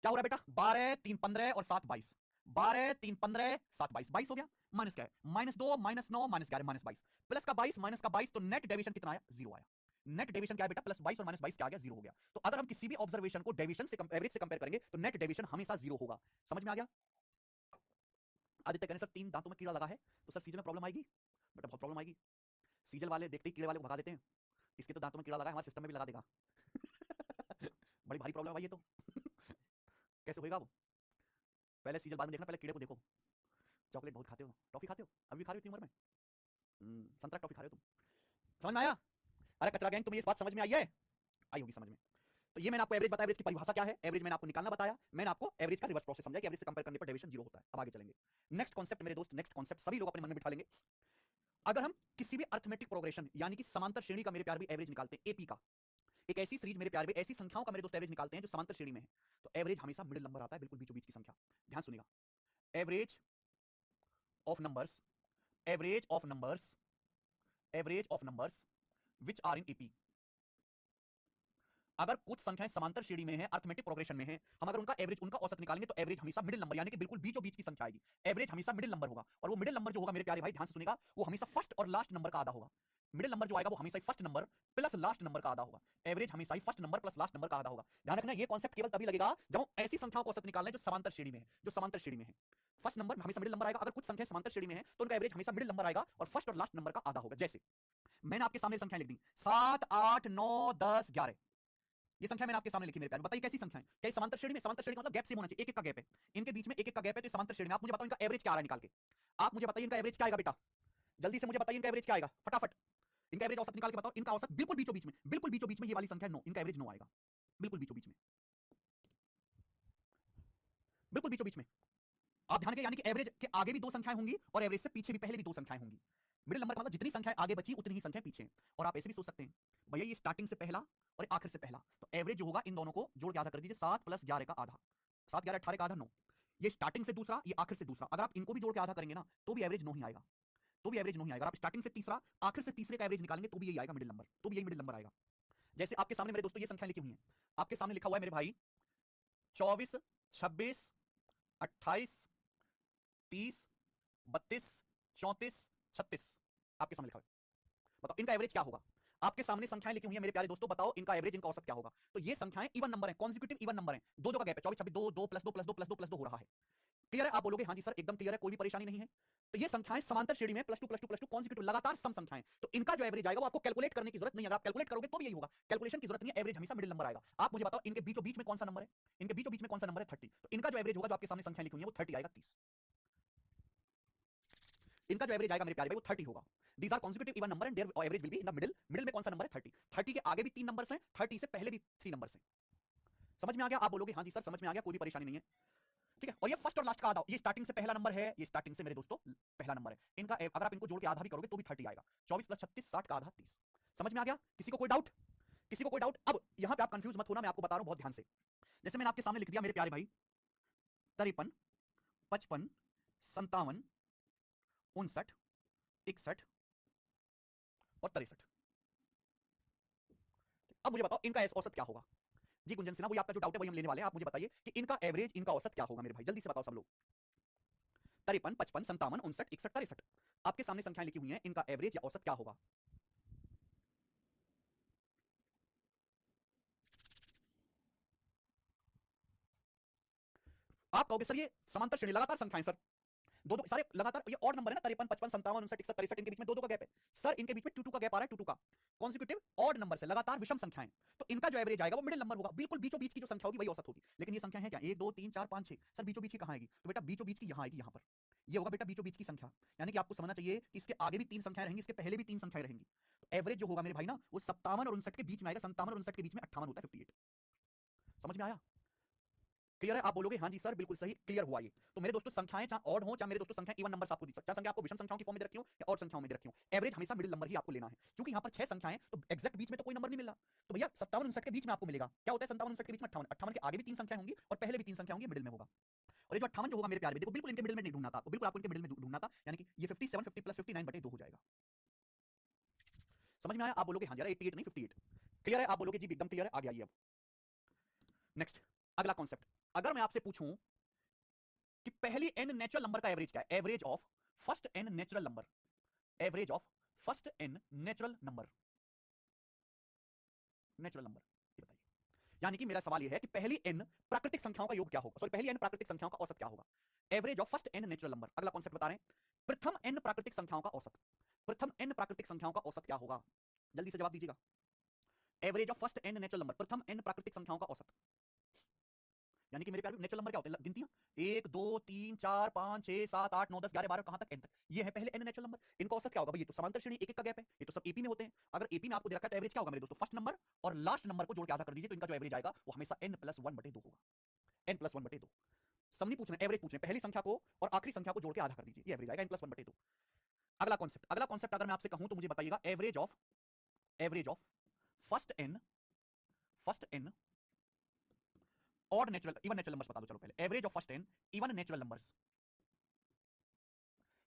क्या हो रहा है बेटा, 12 3 15 और 7 22, 12 3 15 7 22, 22 हो गया। माइनस क्या है, -2 -9 -11 -22, प्लस का 22 माइनस का 22, तो नेट डेविएशन कितना आया, जीरो आया। नेट डेविएशन क्या है बेटा, +22 और -22 क्या आ गया, जीरो हो गया। तो अगर हम किसी भी ऑब्जर्वेशन को डेविएशन से एवरेज से कंपेयर करेंगे तो नेट डेविएशन हमेशा जीरो होगा। समझ में आ गया? आदित्य कहने सर 3 दांतों में कीड़ा लगा है तो सर सीजन में प्रॉब्लम आएगी। बेटा बहुत प्रॉब्लम आएगी, सीजन वाले देखते ही कीड़े वाले को भगा देते हैं। इसके तो दांतों में कीड़ा लगा है, हमारे सिस्टम में भी लगा देगा। बड़ी भारी प्रॉब्लम है भाई ये तो। कैसे होगा वो, पहले सीजन बाद में देखना, पहले कीड़े को देखो। चॉकलेट बहुत खाते हो, टॉफी खाते हो, अभी भी खा रहे हो इतनी उम्र में, संतरा टॉफी खा रहे हो तुम। समझ में आया? अरे कचरा गैंग तुम्हें ये बात समझ में आई है, आई होगी समझ में। तो ये मैंने आपको एवरेज बताया, एवरेज की परिभाषा क्या है, एवरेज मैंने आपको निकालना बताया, मैंने आपको एवरेज का रिवर्स प्रोसेस समझाया कि एवरेज से कंपेयर करने पर डेविएशन जीरो होता है। अब आगे चलेंगे नेक्स्ट कॉन्सेप्ट मेरे दोस्त, नेक्स्ट कॉन्सेप्ट सभी लोग अपने मन में बिठा लेंगे। अगर हम किसी भी अर्थमेटिक प्रोग्रेशन यानी कि समांतर श्रेणी का मेरे प्यार भी एवरेज निकालते हैं, एपी का, एक ऐसी सीरीज मेरे प्यार भी, ऐसी संख्याओं का मेरे दोस्त एवरेज निकालते हैं जो समांतर श्रेणी में है, तो एवरेज हमेशा मिडिल नंबर आता है, बिल्कुल बीचों बीच की संख्या। ध्यान सुनिएगा, average of numbers, average of numbers, average of numbers which are in AP. अगर कुछ संख्याएं समांतर श्रेणी में है, अर्थमेटिक प्रोग्रेशन में है, हम अगर उनका एवरेज, उनका औसत निकालेंगे तो एवरेज हमेशा मिडिल नंबर यानी कि बिल्कुल बीचों बीच की संख्या आएगी। एवरेज हमेशा मिडिल नंबर होगा, और वो मिडिल नंबर जो होगा मेरे प्यारे भाई ध्यान से सुनेगा, वो हमेशा फर्स्ट और लास्ट नंबर का आधा होगा। मिडिल नंबर जो आएगा वो हमेशा first number plus last number का आधा होगा। एवरेज हमेशा ही first number plus last number का आधा होगा। ध्यान रखना ये कॉन्सेप्ट केवल तभी लगेगा जब हम ऐसी संख्याओं का औसत निकालने जो समांतर श्रेणी में है, जो समांतर श्रेणी में है। फर्स्ट नंबर हमेशा मिडिल नंबर आएगा, अगर कुछ संख्या समांतर श्रेणी में है तो उनका एवरेज हमेशा मिडिल नंबर आएगा और फर्स्ट और लास्ट नंबर का आधा होगा। जैसे मैंने आपके सामने संख्या लिख दी 7 8 9 10 11, ये संख्या मैंने आपके सामने लिखी मेरे प्यारे। बताइए कैसी संख्या है, क्या समांतर श्रेणी में? समांतर श्रेणी का मतलब गैप सेम होना चाहिए, एक एक का गैप है, इनके बीच में एक एक का गैप है, तो समांतर श्रेणी में। आप मुझे बताओ इनका एवरेज क्या आ रहा है निकाल के, आप मुझे बताइए इनका एवरेज क्या आएगा बेटा, जल्दी से मुझे बताइए इनका एवरेज क्या आएगा फटाफट। इनका एवरेज औसत निकाल के बताओ, इनका औसत बिल्कुल बीचों बीच में, बिल्कुल बीचों बीच में ये वाली संख्या 9, इनका एवरेज 9 आएगा, बिल्कुल बीचों बीच में, बिल्कुल बीचों बीच में। आप ध्यान के यानी कि एवरेज के आगे भी दो संख्याएं होंगी और एवरेज से पीछे भी पहले भी दो संख्याएं होंगी। मिडिल नंबर का मतलब जितनी संख्याएं आगे बची उतनी ही संख्याएं पीछे हैं। और आप ऐसे भी सोच सकते हैं भैया ये स्टार्टिंग से पहला और आखिर से पहला, तो एवरेज जो होगा इन दोनों को जोड़ के आधा कर दीजिए, 7 + 11 का आधा, 7 11 18 का आधा 9। ये स्टार्टिंग से दूसरा, ये आखिर से दूसरा, अगर आप इनको भी जोड़ के आधा करेंगे ना तो भी एवरेज 9 ही आएगा, तो भी एवरेज 9 ही आएगा। आप स्टार्टिंग से तीसरा आखिर से तीसरे का एवरेज निकालेंगे तो भी यही आएगा मिडिल नंबर, तो भी यही मिडिल नंबर आएगा। जैसे आपके सामने मेरे दोस्तों ये संख्या लिखी हुई है, आपके सामने लिखा हुआ है मेरे भाई 24 26 28 30 32 34 36, आपके सामने लिखा हुआ है। बताओ इनका एवरेज क्या होगा। आपके सामने संख्याएं लिखी हुई हैं मेरे प्यारे दोस्तों, बताओ इनका एवरेज, इनका औसत क्या होगा। तो ये संख्याएं इवन नंबर है, कॉन्जिक्यूटिव इवन नंबर है, दो दो का गैप है, 24 26 2 2 प्लस 2 प्लस 2 प्लस 2 प्लस 2 हो रहा है। क्लियर है। आप बोलोगे हाँ जी सर एकदम क्लियर है, कोई भी परेशानी नहीं है। तो ये संख्याएं समांतर श्रेणी में plus two plus two plus two consecutive लगातार सम संख्याएं, तो इनका जो एवरेज आएगा वो आपको कैलकुलेट करने की जरूरत नहीं है। अगर आप कैलकुलेट करोगे तो भी यही होगा, कैलकुलेशन की जरूरत नहीं है, एवरेज हमेशा मिडिल नंबर आएगा। आप मुझे बताओ इनके बीचों बीच में कौन सा नंबर है, इनके बीचों बीच में कौन सा नंबर है 30, तो इनका जो एवरेज होगा, जो आपके सामने संख्या लिखी हुई है वो 30 आएगा, 30। इनका जो एवरेज आएगा मेरे प्यारे भाई वो 30 होगा। These are consecutive even number and their average will be in the middle. Middle में कौन सा नंबर है 30, 30 के आगे भी 3 नंबर्स हैं, 30 से पहले भी 3 नंबर्स हैं। समझ में आ गया। आप बोलोगे हाँ जी सर समझ में आ गया, कोई भी परेशानी नहीं है। ठीक है। और ये फर्स्ट और लास्ट का आधा, ये स्टार्टिंग से पहला नंबर है, ये स्टार्टिंग से मेरे दोस्तों पहला नंबर है। इनका अगर आप इनको जोड़ के आधा भी करोगे तो भी 30 आएगा। 24 प्लस 36 60 का आधा 30। समझ में आ गया। किसी को कोई डाउट, किसी को कोई डाउट। अब यहां पे आप कंफ्यूज मत होना, मैं आपको बता रहा हूं बहुत ध्यान से। जैसे मैंने आपके सामने लिख दिया मेरे प्यारे भाई 53 55 57 59 61 और 63। अब मुझे बताओ इनका औसत क्या होगा। जी गुंजन सिन्हा, वही आपका जो डाउट है वही हम लेने वाले हैं। आप मुझे बताइए कि इनका एवरेज, इनका औसत क्या होगा मेरे भाई, जल्दी से बताओ सब लोग। 53 55 57 59 61 63। आपके सामने संख्याएं लिखी हुई हैं, इनका एवरेज या औसत क्या होगा। आप कहोगे सर ये समांतर श्रेणी लगातार संख्याएं सर, दो दो सारे लगातार, ये ऑड नंबर है ना, 53 55 57 59 61 63, इनके बीच में दो दो का गैप है। सर इनके बीच में टू टू का गैप आ रहा है, टू टू का कॉन्सिक्यूटिव ऑड नंबर से लगातार विषम संख्याएं, तो इनका जो एवरेज आएगा वो मिडिल नंबर होगा, बिल्कुल बीचों बीच की जो संख्या होगी वही औसत होगी। लेकिन ये संख्या है क्या 1 2 3 4 5 6, सर बीचों बीच की कहां आएगी, तो बेटा बीचों बीच की यहां आएगी, यहां पर ये होगा बेटा बीचों बीच की संख्या। यानी कि आपको समझना चाहिए कि इसके आगे भी 3 संख्याएं रहेंगी, इसके पहले भी 3 संख्याएं रहेंगी। तो एवरेज जो होगा मेरे भाई ना वो 57 और 59 के बीच में आएगा, 57 और 59 के बीच में 58 होता है, 58। समझ में आया। क्लियर है। आप बोलोगे हाँ जी सर बिल्कुल सही, क्लियर हुआ ये। तो मेरे दोस्तों संख्याएं चाहे ऑड हो चाहे मेरे दोस्तों संख्या इवन नंबर्स आपको दी, चाहे संख्या आपको विषम संख्याओं की फॉर्म में दे रखी हो या ऑड संख्याओं में दे रखी हो, एवरेज हमेशा मिडिल नंबर ही आपको लेना है। क्योंकि यहाँ पर 6 संख्याएं तो एग्जैक्ट बीच में तो कोई नंबर नहीं मिला, तो भैया 57 59 के बीच में आपको मिलेगा। क्या होता है 57 59 के बीच में 58, 58 के आगे भी 3 संख्याएं होंगी और पहले भी 3 संख्या होंगी, मिडिल में होगा। और ये जो 58 जो होगा मेरे प्यारे, देखो बिल्कुल इनके मिडिल में नहीं ढूंढना था आपको, बिल्कुल आपको इनके मिडिल में ढूंढना था, यानी कि ये 57 50 प्लस 59 बटे 2 हो जाएगा। समझ में आया। आप बोलोगे हाँ जरा 88 नहीं 58। क्लियर है। आप बोलोगे जी एकदम क्लियर है, आगे आइए अब नेक्स्ट अगला कॉन्सेप्ट। अगर मैं आपसे पूछूं कि पहली n नेचुरल नंबर का एवरेज क्या है, average of first n natural number, average of first n natural number, natural number ये बताइए। यानी कि मेरा सवाल ये है कि पहली n प्राकृतिक संख्याओं का योग क्या होगा, सॉरी पहली n प्राकृतिक संख्याओं का औसत क्या होगा। Average of first n natural number, अगला कॉन्सेप्ट बता रहे हैं, प्रथम n प्राकृतिक संख्याओं का औसत, प्रथम n प्राकृतिक संख्याओं का औसत क्या होगा, जल्दी से जवाब दीजिएगा। Average of first n natural number, प्रथम n प्राकृतिक संख्याओं का औसत, यानी कि मेरे प्यारे नेचुरल नंबर क्या होते हैं, गिनतियां 1 2 3 4 5 6 7 8 9 10 11 12 कहां तक n तक, ये है पहले n नेचुरल नंबर। इनका औसत क्या होगा भाई, ये तो समांतर श्रेणी एक एक का गैप है, ये तो सब एपी में होते हैं। अगर एपी में आपको दे रखा है तो एवरेज क्या होगा मेरे दोस्तों, फर्स्ट नंबर और लास्ट नंबर को जोड़ के आधा कर दीजिए, तो इनका जो एवरेज आएगा वो हमेशा n+1/2 होगा, n+1/2। सब नहीं पूछ रहे, एवरेज पूछ रहे, पहली संख्या को और आखिरी संख्या को जोड़ के आधा कर दीजिए, ये एवरेज आएगा n+1/2। अगला कॉन्सेप्ट, अगला कॉन्सेप्ट अगर मैं आपसे कहूं तो मुझे बताइएगा average of first n odd natural even natural numbers बता दो, चलो पहले average of first n even natural numbers,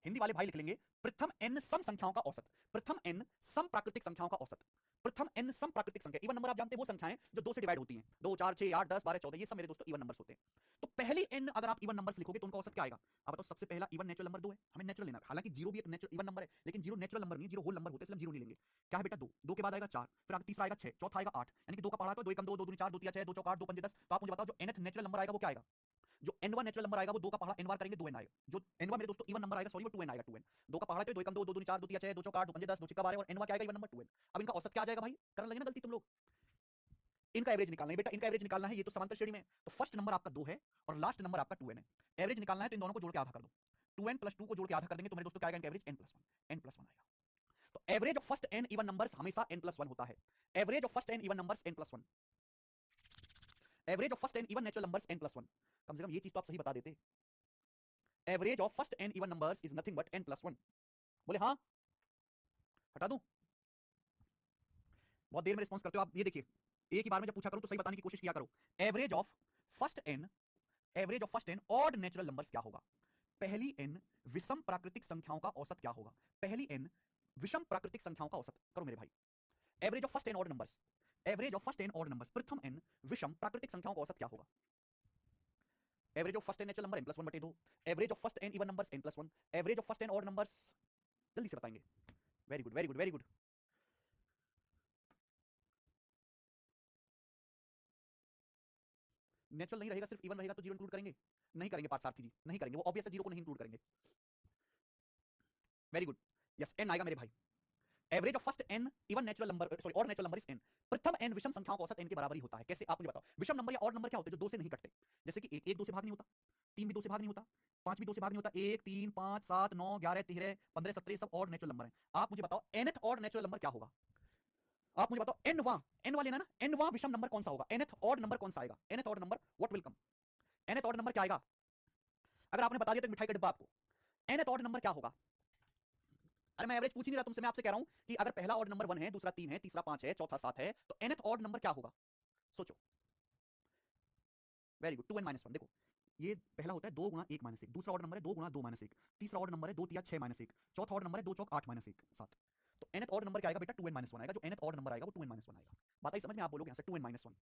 Hindi वाले भाई लिख लेंगे प्रथम n सम संख्याओं का औसत, प्रथम n सम प्राकृतिक संख्याओं का औसत, प्रथम n सम प्राकृतिक संख्या। इवन नंबर आप जानते हैं वो संख्याएं जो 2 से डिवाइड होती हैं, 2 4 6 8 10 12 14, ये सब मेरे दोस्तों इवन नंबर्स होते हैं। तो पहली n अगर आप इवन नंबर्स लिखोगे तो उनका औसत क्या आएगा। अब बताओ सबसे पहला इवन नेचुरल नंबर 2 है, हमें नेचुरल लेना है, हालांकि 0 भी एक नेचुरल इवन नंबर है, लेकिन 0 नेचुरल नंबर नहीं, 0 होल नंबर होते हैं, इसलिए हम 0 नहीं लेंगे। क्या है बेटा 2, 2 के बाद आएगा 4, फिर आगे तीसरा आएगा 6, चौथा आएगा 8, यानी कि 2 का पहाड़ा तो 2 कम 2 2 दूनी 4 2 3 6 2 चौका 8 2 पंजे 10। तो आप मुझे बताओ जो nth नेचुरल नंबर आएगा वो क्या आएगा, जो n1 नेचुरल नंबर आएगा वो 2 का पहाड़ा n बार करेंगे 2n आएगा, जो n1 मेरे दोस्तों इवन नंबर आएगा, सॉरी वो 2n आएगा, 2n 2 का पहाड़ा तो 2 कम 2 2 दूनी 4 2 3 6 2 चौका 8 2 पंजे 10 2 छिक्का 12 और n1 क्या आएगा इवन नंबर 2n। अब इनका औसत क्या आ जाएगा भाई, करने लगे ना गलती तुम लोग, इनका एवरेज निकालना है बेटा, इनका एवरेज निकालना है, ये तो समांतर श्रेणी में, तो फर्स्ट नंबर आपका 2 है और लास्ट नंबर आपका 2n है। एवरेज निकालना है तो इन दोनों को जोड़ के आधा कर दो, 2n+2 को जोड़ के आधा कर देंगे तो मेरे दोस्तों क्या आएगा इनका एवरेज n+1 आएगा। तो average of first n even numbers हमेशा n+1 होता है, average of first n even numbers n+1, average of first n even natural numbers n+1। कम से कम ये चीज तो आप सही बता देते, average of first n even numbers is nothing but n+1। बोले हाँ, हटा दूं, बहुत देर में रिस्पॉन्स करते हो आप, ये देखिए एक ही बार में जब पूछा करो तो सही बताने की कोशिश किया करो। Average of first n, average of first n odd natural numbers क्या होगा, पहली n विषम प्राकृतिक संख्याओं का औसत क्या होगा, पहली n विषम प्राकृतिक संख्याओं का औसत करो मेरे भाई। Average of first n odd numbers, average of first n odd numbers, प्रथम n विषम प्राकृतिक संख्याओं का औसत क्या होगा। Average of first n natural number n+1/2, average of first n even numbers n+1, average of first n odd numbers, जल्दी से बताएंगे। Very good very good very good, natural नहीं रहेगा, सिर्फ इवन रहेगा तो जीरो इंक्लूड करेंगे? नहीं करेंगे पार्थसारथी जी, नहीं करेंगे, वो ऑब्वियस है, जीरो को नहीं इंक्लूड करेंगे। वेरी गुड, यस एन आएगा मेरे भाई। Average of first n even natural number, sorry odd natural number is n. प्रथम एन विषम संख्याओं का औसत एन के बराबर ही होता है। कैसे, आप मुझे बताओ। विषम नंबर या ऑड नंबर क्या होते हैं जो दो से नहीं कटते? जैसे कि एक दो से भाग नहीं होता, तीन भी दो से भाग नहीं होता, पांच भी दो से भाग नहीं होता, एक, तीन, पांच, सात, 9, 11, 13, 15, 17 सब ऑड नेचुरल नंबर है। आप मुझे बताओ nth ऑड नेचुरल नंबर क्या होगा? आप मुझे बताओ एन वाले ना, एन विषम नंबर कौन सा होगा? nth ऑड नंबर कौन सा आएगा? nth odd number what will come? nth odd number क्या आएगा? अगर आपने बता दिया तो मिठाई का डिब्बा आपको। nth ऑड नंबर क्या होगा? अरे मैं एवरेज पूछ ही नहीं रहा तुमसे, मैं आपसे कह रहा हूं कि अगर पहला ऑर्डर नंबर 1 है, दूसरा 3 है, तीसरा 5 है, चौथा 7 है, तो nth ऑर्डर नंबर क्या होगा? सोचो। Very good, 2n-1। देखो ये पहला होता है 2 गुणा 1 माइनस 1, दूसरा ऑर्डर नंबर है 2 गुणा 2 माइनस 1, तीसरा ऑर्डर नंबर है 2 तिया 6 माइनस 1, चौथा ऑर्डर नंबर है 2 चौक 8 माइनस 1 7। तो nth ऑर्डर नंबर क्या आएगा बेटा? 2n-1 आएगा। जो nth ऑर्डर नंबर आएगा वो 2n-1 आएगा। बात आई समझ में? आप बोलोगे यहां से 2n-1।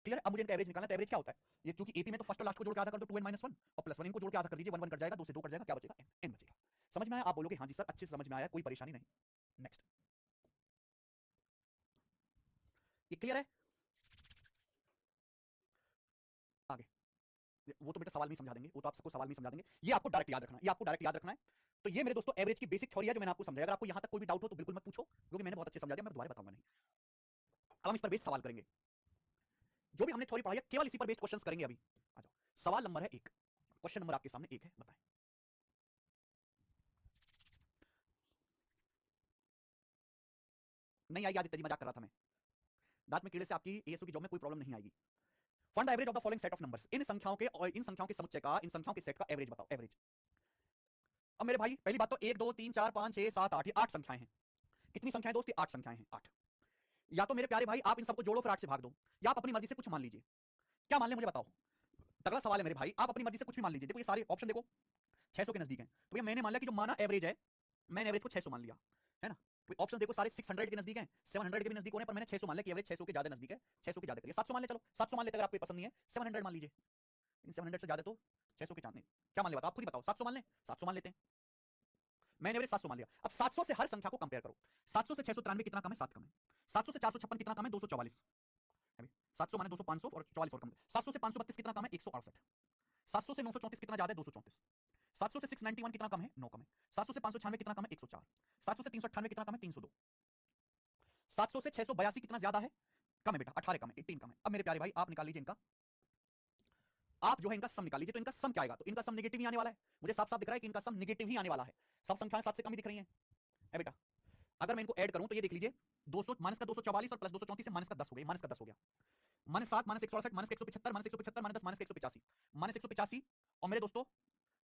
क्लियर? अब मुझे इनका एवरेज निकालना है। तो एवरेज क्या होता है? ये चूंकि एपी में तो फर्स्ट और लास्ट को जोड़ के आधा कर दो 2n-1 और प्लस 1 इनको जोड़ के आधा कर दीजिए, 1 1 कट जाएगा, 2 से 2 कट जाएगा, क्या बचेगा? n बचेगा। समझ में आया? आप बोलोगे हां जी सर अच्छे से समझ में आया, कोई परेशानी नहीं। नेक्स्ट, ये क्लियर है? आगे वो तो बेटा सवाल में समझा देंगे, वो तो आप सबको सवाल में समझा देंगे। ये आपको डायरेक्ट याद रखना है, ये आपको डायरेक्ट याद रखना है। तो ये मेरे दोस्तों एवरेज की बेसिक थ्योरी है जो मैंने आपको समझाया। अगर आपको यहां तक कोई भी डाउट हो तो बिल्कुल मत पूछो, क्योंकि मैंने बहुत अच्छे समझा दिया, मैं दोबारा बताऊंगा नहीं। अब हम इस पर बेस्ड सवाल करेंगे। जो भी हमने थ्योरी पढ़ाई है केवल इसी पर बेस्ड क्वेश्चंस करेंगे अभी। आ जाओ, सवाल नंबर है 1, क्वेश्चन नंबर आपके सामने 1 है, बताएं। नहीं आएगी आदित्य जी, मजाक कर रहा था मैं। दांत में कीड़े से आपकी एएसयू की जॉब में कोई प्रॉब्लम नहीं आएगी। Find the average of the following set of numbers. इन संख्याओं के और इन संख्याओं के समुच्चय का, इन संख्याओं के सेट का एवरेज बताओ, एवरेज। अब मेरे भाई पहली बात तो 1 2 3 4 5 6 7 8, ये 8 संख्याएं हैं। कितनी संख्याएं दोस्त? 8 संख्याएं हैं, 8। या तो मेरे प्यारे भाई आप इन सबको जोड़ो फिर 8 से भाग दो, या आप अपनी मर्जी से कुछ मान लीजिए। क्या मान ले मुझे बताओ? तगड़ा सवाल है मेरे भाई, आप अपनी मर्जी से कुछ भी मान लीजिए। देखो ये सारे ऑप्शन देखो 600 के नजदीक हैं, तो ये मैंने मान लिया कि जो माना एवरेज है, मैंने एवरेज को 600 मान लिया, है ना? तो ऑप्शन देखो सारे 600 के नजदीक हैं, 700 के भी नजदीक होने पर मैंने 600 मान लिया कि एवरेज 600 के ज्यादा नजदीक है, 600 के ज्यादा करिए। 700 मान ले, चलो 700 मान लेते, अगर आपको पसंद नहीं है 700 मान लीजिए। इन 700 से ज्यादा तो 600 के चांद नहीं। क्या मान ले बताओ, आप खुद ही बताओ। 700 मान ले, 700 मान लेते हैं, मैंने एवरेज 700 मान लिया। अब 700 से हर संख्या को कंपेयर करो। 700 से 693 कितना कम है? 7 कम है। 700 से 456 कितना कम है? 244। 700 माने 200, 500 और 44 और कम। 700 से 532 कितना कम है? 168। 700 से 934 कितना ज्यादा है? 234। 700 से 691 कितना कम है? 9 कम है। 700 से 596 कितना कम है? 104। 700 से 398 कितना कम है? 302। 700 से 682 कितना ज्यादा है? कम है बेटा, 18 कम है, 18 कम है। अब मेरे प्यारे भाई आप निकाल लीजिए इनका, आप जो है इनका सम निकाल लीजिए। तो इनका सम क्या आएगा? तो इनका सम नेगेटिव ही आने वाला है, मुझे साफ साफ दिख रहा है कि इनका सम नेगेटिव ही आने वाला है। सब संख्याएं 7 से कम ही दिख रही हैं है बेटा। अगर मैं इनको ऐड करूं तो ये देख लीजिए, 200 माइनस का 244 और प्लस 234 से माइनस का 10 हो गया, माइनस का 10 हो गया। Minus 7 minus 168 minus 175 minus 175 minus 10 minus 185 minus 185। और मेरे दोस्तों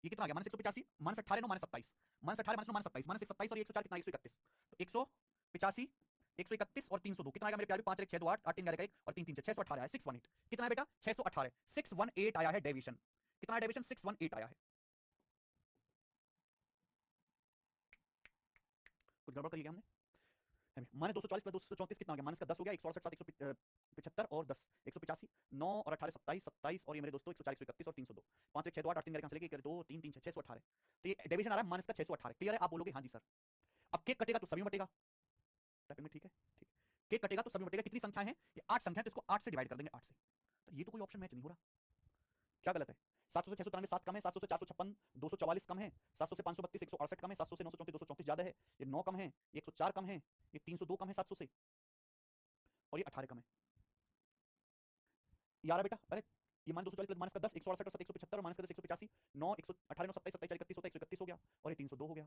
ये कितना आ गया? Minus 185 minus 18 9 minus 27 minus 18 minus 9 minus 27 minus 127 और 104 कितना? 131। तो 185 131 और 302 कितना आएगा मेरे प्यारे? 5 1 6 2 8 8 3 11 1 और 3 3 6 618 है, 618। कितना है बेटा? 618, 618 आया है डेविएशन। कितना है डेविएशन? 618 आया है। कुछ गड़बड़ करी क्या हमने? माइनस 240 प्लस 234 कितना हो गया? माइनस का 10 हो गया, 168 7 175 और 10 185 9 और 18 27 27 और ये मेरे दोस्तों 104 131 और 302। 5 1 6 2 8 8 3 कैंसिल लेके 2 3 3 6 618। तो ये डेविएशन आ रहा है माइनस का 618। क्लियर है? आप बोलोगे हां जी सर। अब केक कटेगा तो सभी में बटेगा, टाइपिंग में ठीक है, ठीक। केक कटेगा तो सभी में बटेगा। कितनी संख्या है? ये 8 संख्या है, तो इसको 8 से डिवाइड कर देंगे, 8 से। तो ये तो कोई ऑप्शन मैच नहीं हो रहा, क्या गलत है? 700 से 693 7 कम है, 700 से 456 244 कम है, 700 से 532 168 कम है, 700 से 934 234 ज्यादा है, ये 9 कम है, ये 104 कम है, ये 302 कम है 700 से, और ये 18 कम है। यार बेटा अरे ये मान 240 प्लस माइनस का 10 168 और 7 175 और माइनस का 10 185 9 118 9 27 27 31 होता है 131 हो गया और ये 302 हो गया।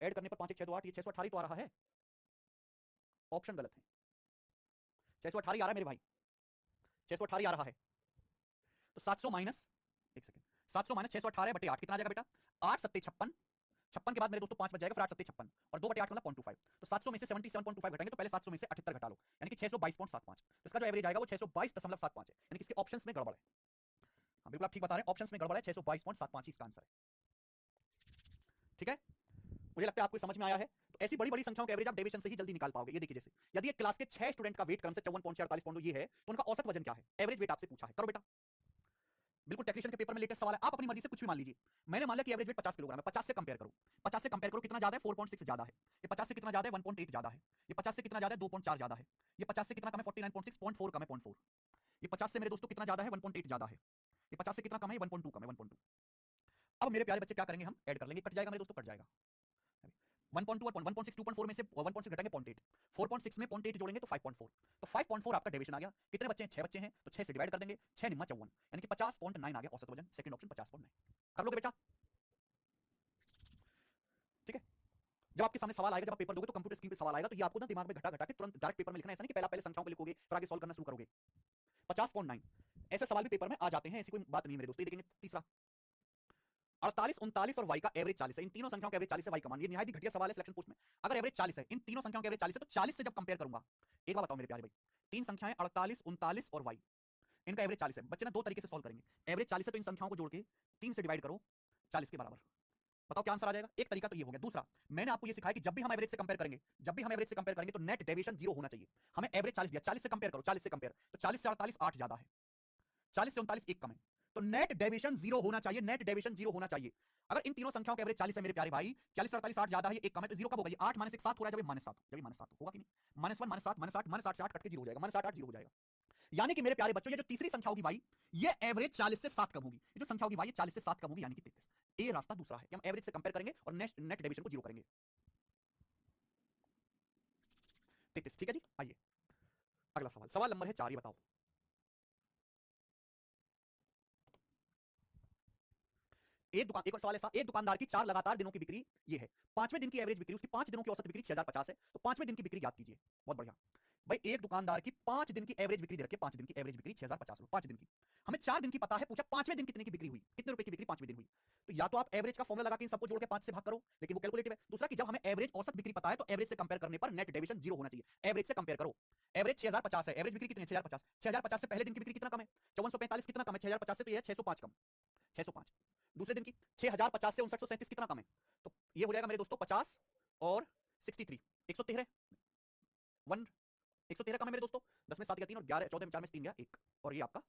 ऐड करने पर 5 1 6 2 8 ये 618 ही तो आ रहा है। ऑप्शन गलत है, 618 आ रहा है मेरे भाई, 618 आ रहा है। तो 700 माइनस, एक सेकंड, 700 माइनस 618 बटे 8 कितना आ जाएगा बेटा? 8 सत्ते 56, 56 के बाद मेरे दोस्तों 5 बच जाएगा, फिर 8 सत्ते 56 और 2 बटे 8 मतलब 0.25। तो 700 में से 77.25 घटाएंगे तो पहले 700 में से 78 घटा लो, यानी कि 622.75। तो इसका जो एवरेज आएगा वो 622.75 है, यानी कि इसके ऑप्शंस में गड़बड़ है। हाँ बिल्कुल आप ठीक बता रहे हैं, ऑप्शंस में गड़बड़ है, 622.75 इसका आंसर है। ठीक है, मुझे लगता है आपको समझ में आया है। तो ऐसी बड़ी बड़ी संख्याओं के एवरेज आप डेविएशन से ही जल्दी निकाल पाओगे। ये देखिए, जैसे यदि एक क्लास के 6 स्टूडेंट का वेट क्रम से 54.48 ये है, तो उनका औसत वजन क्या है? एवरेज वेट आपसे पूछा है, करो बेटा। बिल्कुल टेक्नीशियन के पेपर में लेटेस्ट सवाल है, आप अपनी मर्जी से कुछ भी मान लीजिए। मैंने मान लिया कि एवरेज वेट 50 किलोग्राम है, 50 से कंपेयर करो, 50 से कंपेयर करो कितना ज्यादा है? 4.6 ज्यादा है। ये 50 से कितना ज्यादा है? 1.8 ज्यादा है। ये 50 से कितना ज्यादा है? 2.4 ज्यादा है। ये 50 से कितना कम है? 49.6, 0.4 कम है, 0.4। ये 50 से मेरे दोस्तों कितना ज्यादा है? 1.8 ज्यादा है। ये 50 से कितना कम है, 1.2 कम है, 1.2। अब मेरे प्यारे बच्चे क्या करेंगे, हम ऐड कर लेंगे, कट जाएगा मेरे दोस्तों, कट जाएगा। 1.2 और 1.6 2.4 में से 1.6 घटाएंगे 0.8, 4.6 में 0.8 जोड़ेंगे तो 5.4, तो 5.4 आपका डेविएशन आ गया। कितने बच्चे हैं, 6 बच्चे हैं, तो 6 से डिवाइड कर देंगे, 6 निम्मा 54, यानी कि 50.9 आ गया औसत वजन, सेकंड ऑप्शन 50.9। कर लोगे बेटा? ठीक है। जब आपके सामने सवाल आएगा, जब आप पेपर दोगे तो कंप्यूटर स्क्रीन पे सवाल आएगा, तो ये आपको ना दिमाग में घटा घटा के तुरंत डायरेक्ट पेपर में लिखना है, ऐसा नहीं कि पहले संख्याओं को लिखोगे फिर आगे सॉल्व करना शुरू करोगे। 50.9 ऐसे सवाल भी पेपर में आ जाते हैं, ऐसी कोई बात नहीं मेरे दोस्तों। ये देखेंगे तीसरा, 48 39 और y का एवरेज 40 है, इन तीनों संख्याओं का एवरेज 40 है, y का मान। ये निहायत ही घटिया सवाल है सिलेक्शन पोस्ट में। अगर एवरेज 40 है, इन तीनों संख्याओं का एवरेज 40 है, तो 40 से जब कंपेयर करूंगा, एक बात बताओ मेरे प्यारे भाई, तीन संख्याएं 48 39 और y, इनका एवरेज 40 है। बच्चे ना दो तरीके से सॉल्व करेंगे, एवरेज 40 है तो इन संख्याओं को जोड़ के 3 से डिवाइड करो 40 के बराबर, बताओ क्या आंसर आ जाएगा। एक तरीका तो ये हो गया। दूसरा, मैंने आपको ये सिखाया कि जब भी हम एवरेज से कंपेयर करेंगे, जब भी हम एवरेज से कंपेयर करेंगे तो नेट डेविएशन 0 होना चाहिए। हमें एवरेज 40 दिया, 40 से कंपेयर करो, 40 से कंपेयर, तो 40 से 48 8 ज्यादा है, 40 से 39 1 कम है, तो नेट डेविएशन 0 होना चाहिए, नेट डेविएशन 0 होना चाहिए। अगर इन तीनों संख्याओं का एवरेज 40 है मेरे प्यारे भाई, 40 से 48 8 ज्यादा है, ये 1 कम है, तो 0 कब होगा, ये 8 माइनस 1 7 हो रहा है, जब ये माइनस 7, जब ये माइनस 7 होगा कि नहीं, माइनस 1 माइनस 7 माइनस 8 माइनस 8 से 8 कट के 0 हो जाएगा, माइनस 8 8 0 हो जाएगा। यानी कि मेरे प्यारे बच्चों, ये जो तीसरी संख्या होगी भाई, ये एवरेज 40 से 7 कम होगी, ये जो संख्या होगी भाई, ये 40 से 7 कम होगी, यानी कि 33। ये रास्ता दूसरा है कि हम एवरेज से कंपेयर करेंगे और नेट डेविएशन को 0 करेंगे। 33, ठीक है जी। आइए अगला सवाल, सवाल नंबर है 4, ये बताओ। एक और सवाल ऐसा, एक दुकानदार की 4 लगातार दिनों की बिक्री ये है, पांचवें दिन की एवरेज बिक्री, उसकी 5 दिनों की औसत बिक्री 6050 है, तो पांचवें दिन की बिक्री याद कीजिए। बहुत बढ़िया भाई, एक दुकानदार की 5 दिन की एवरेज बिक्री दे रखी है, 5 दिन की एवरेज बिक्री 6050 रुपए 5 दिन की। हमें 4 दिन की पता है, पूछा 5वें दिन कितने की बिक्री हुई, कितने रुपए की बिक्री 5वें दिन हुई। तो या तो आप एवरेज का फॉर्मूला लगा के इन सबको जोड़ के 5 से भाग करो, लेकिन वो कैलकुलेटिव है। दूसरा कि जब हमें एवरेज औसत बिक्री पता है, तो एवरेज से कंपेयर करने पर नेट डेविएशन 0 होना चाहिए। एवरेज से कंपेयर करो, एवरेज 6050 है, एवरेज बिक्री कितनी है 6050, 6050 से पहले दिन की बिक्री कितना कम है, 5445 कितना कम है 6050 से, तो ये है 605 कम, 605। दूसरे दिन की 6050 से 5937 कितना कम है, तो ये हो जाएगा मेरे दोस्तों 50 और 63 113, 113 कम है मेरे दोस्तों। 10 में 7 गया 3 और 11 14 में 4 में 3 गया 1, और ये आपका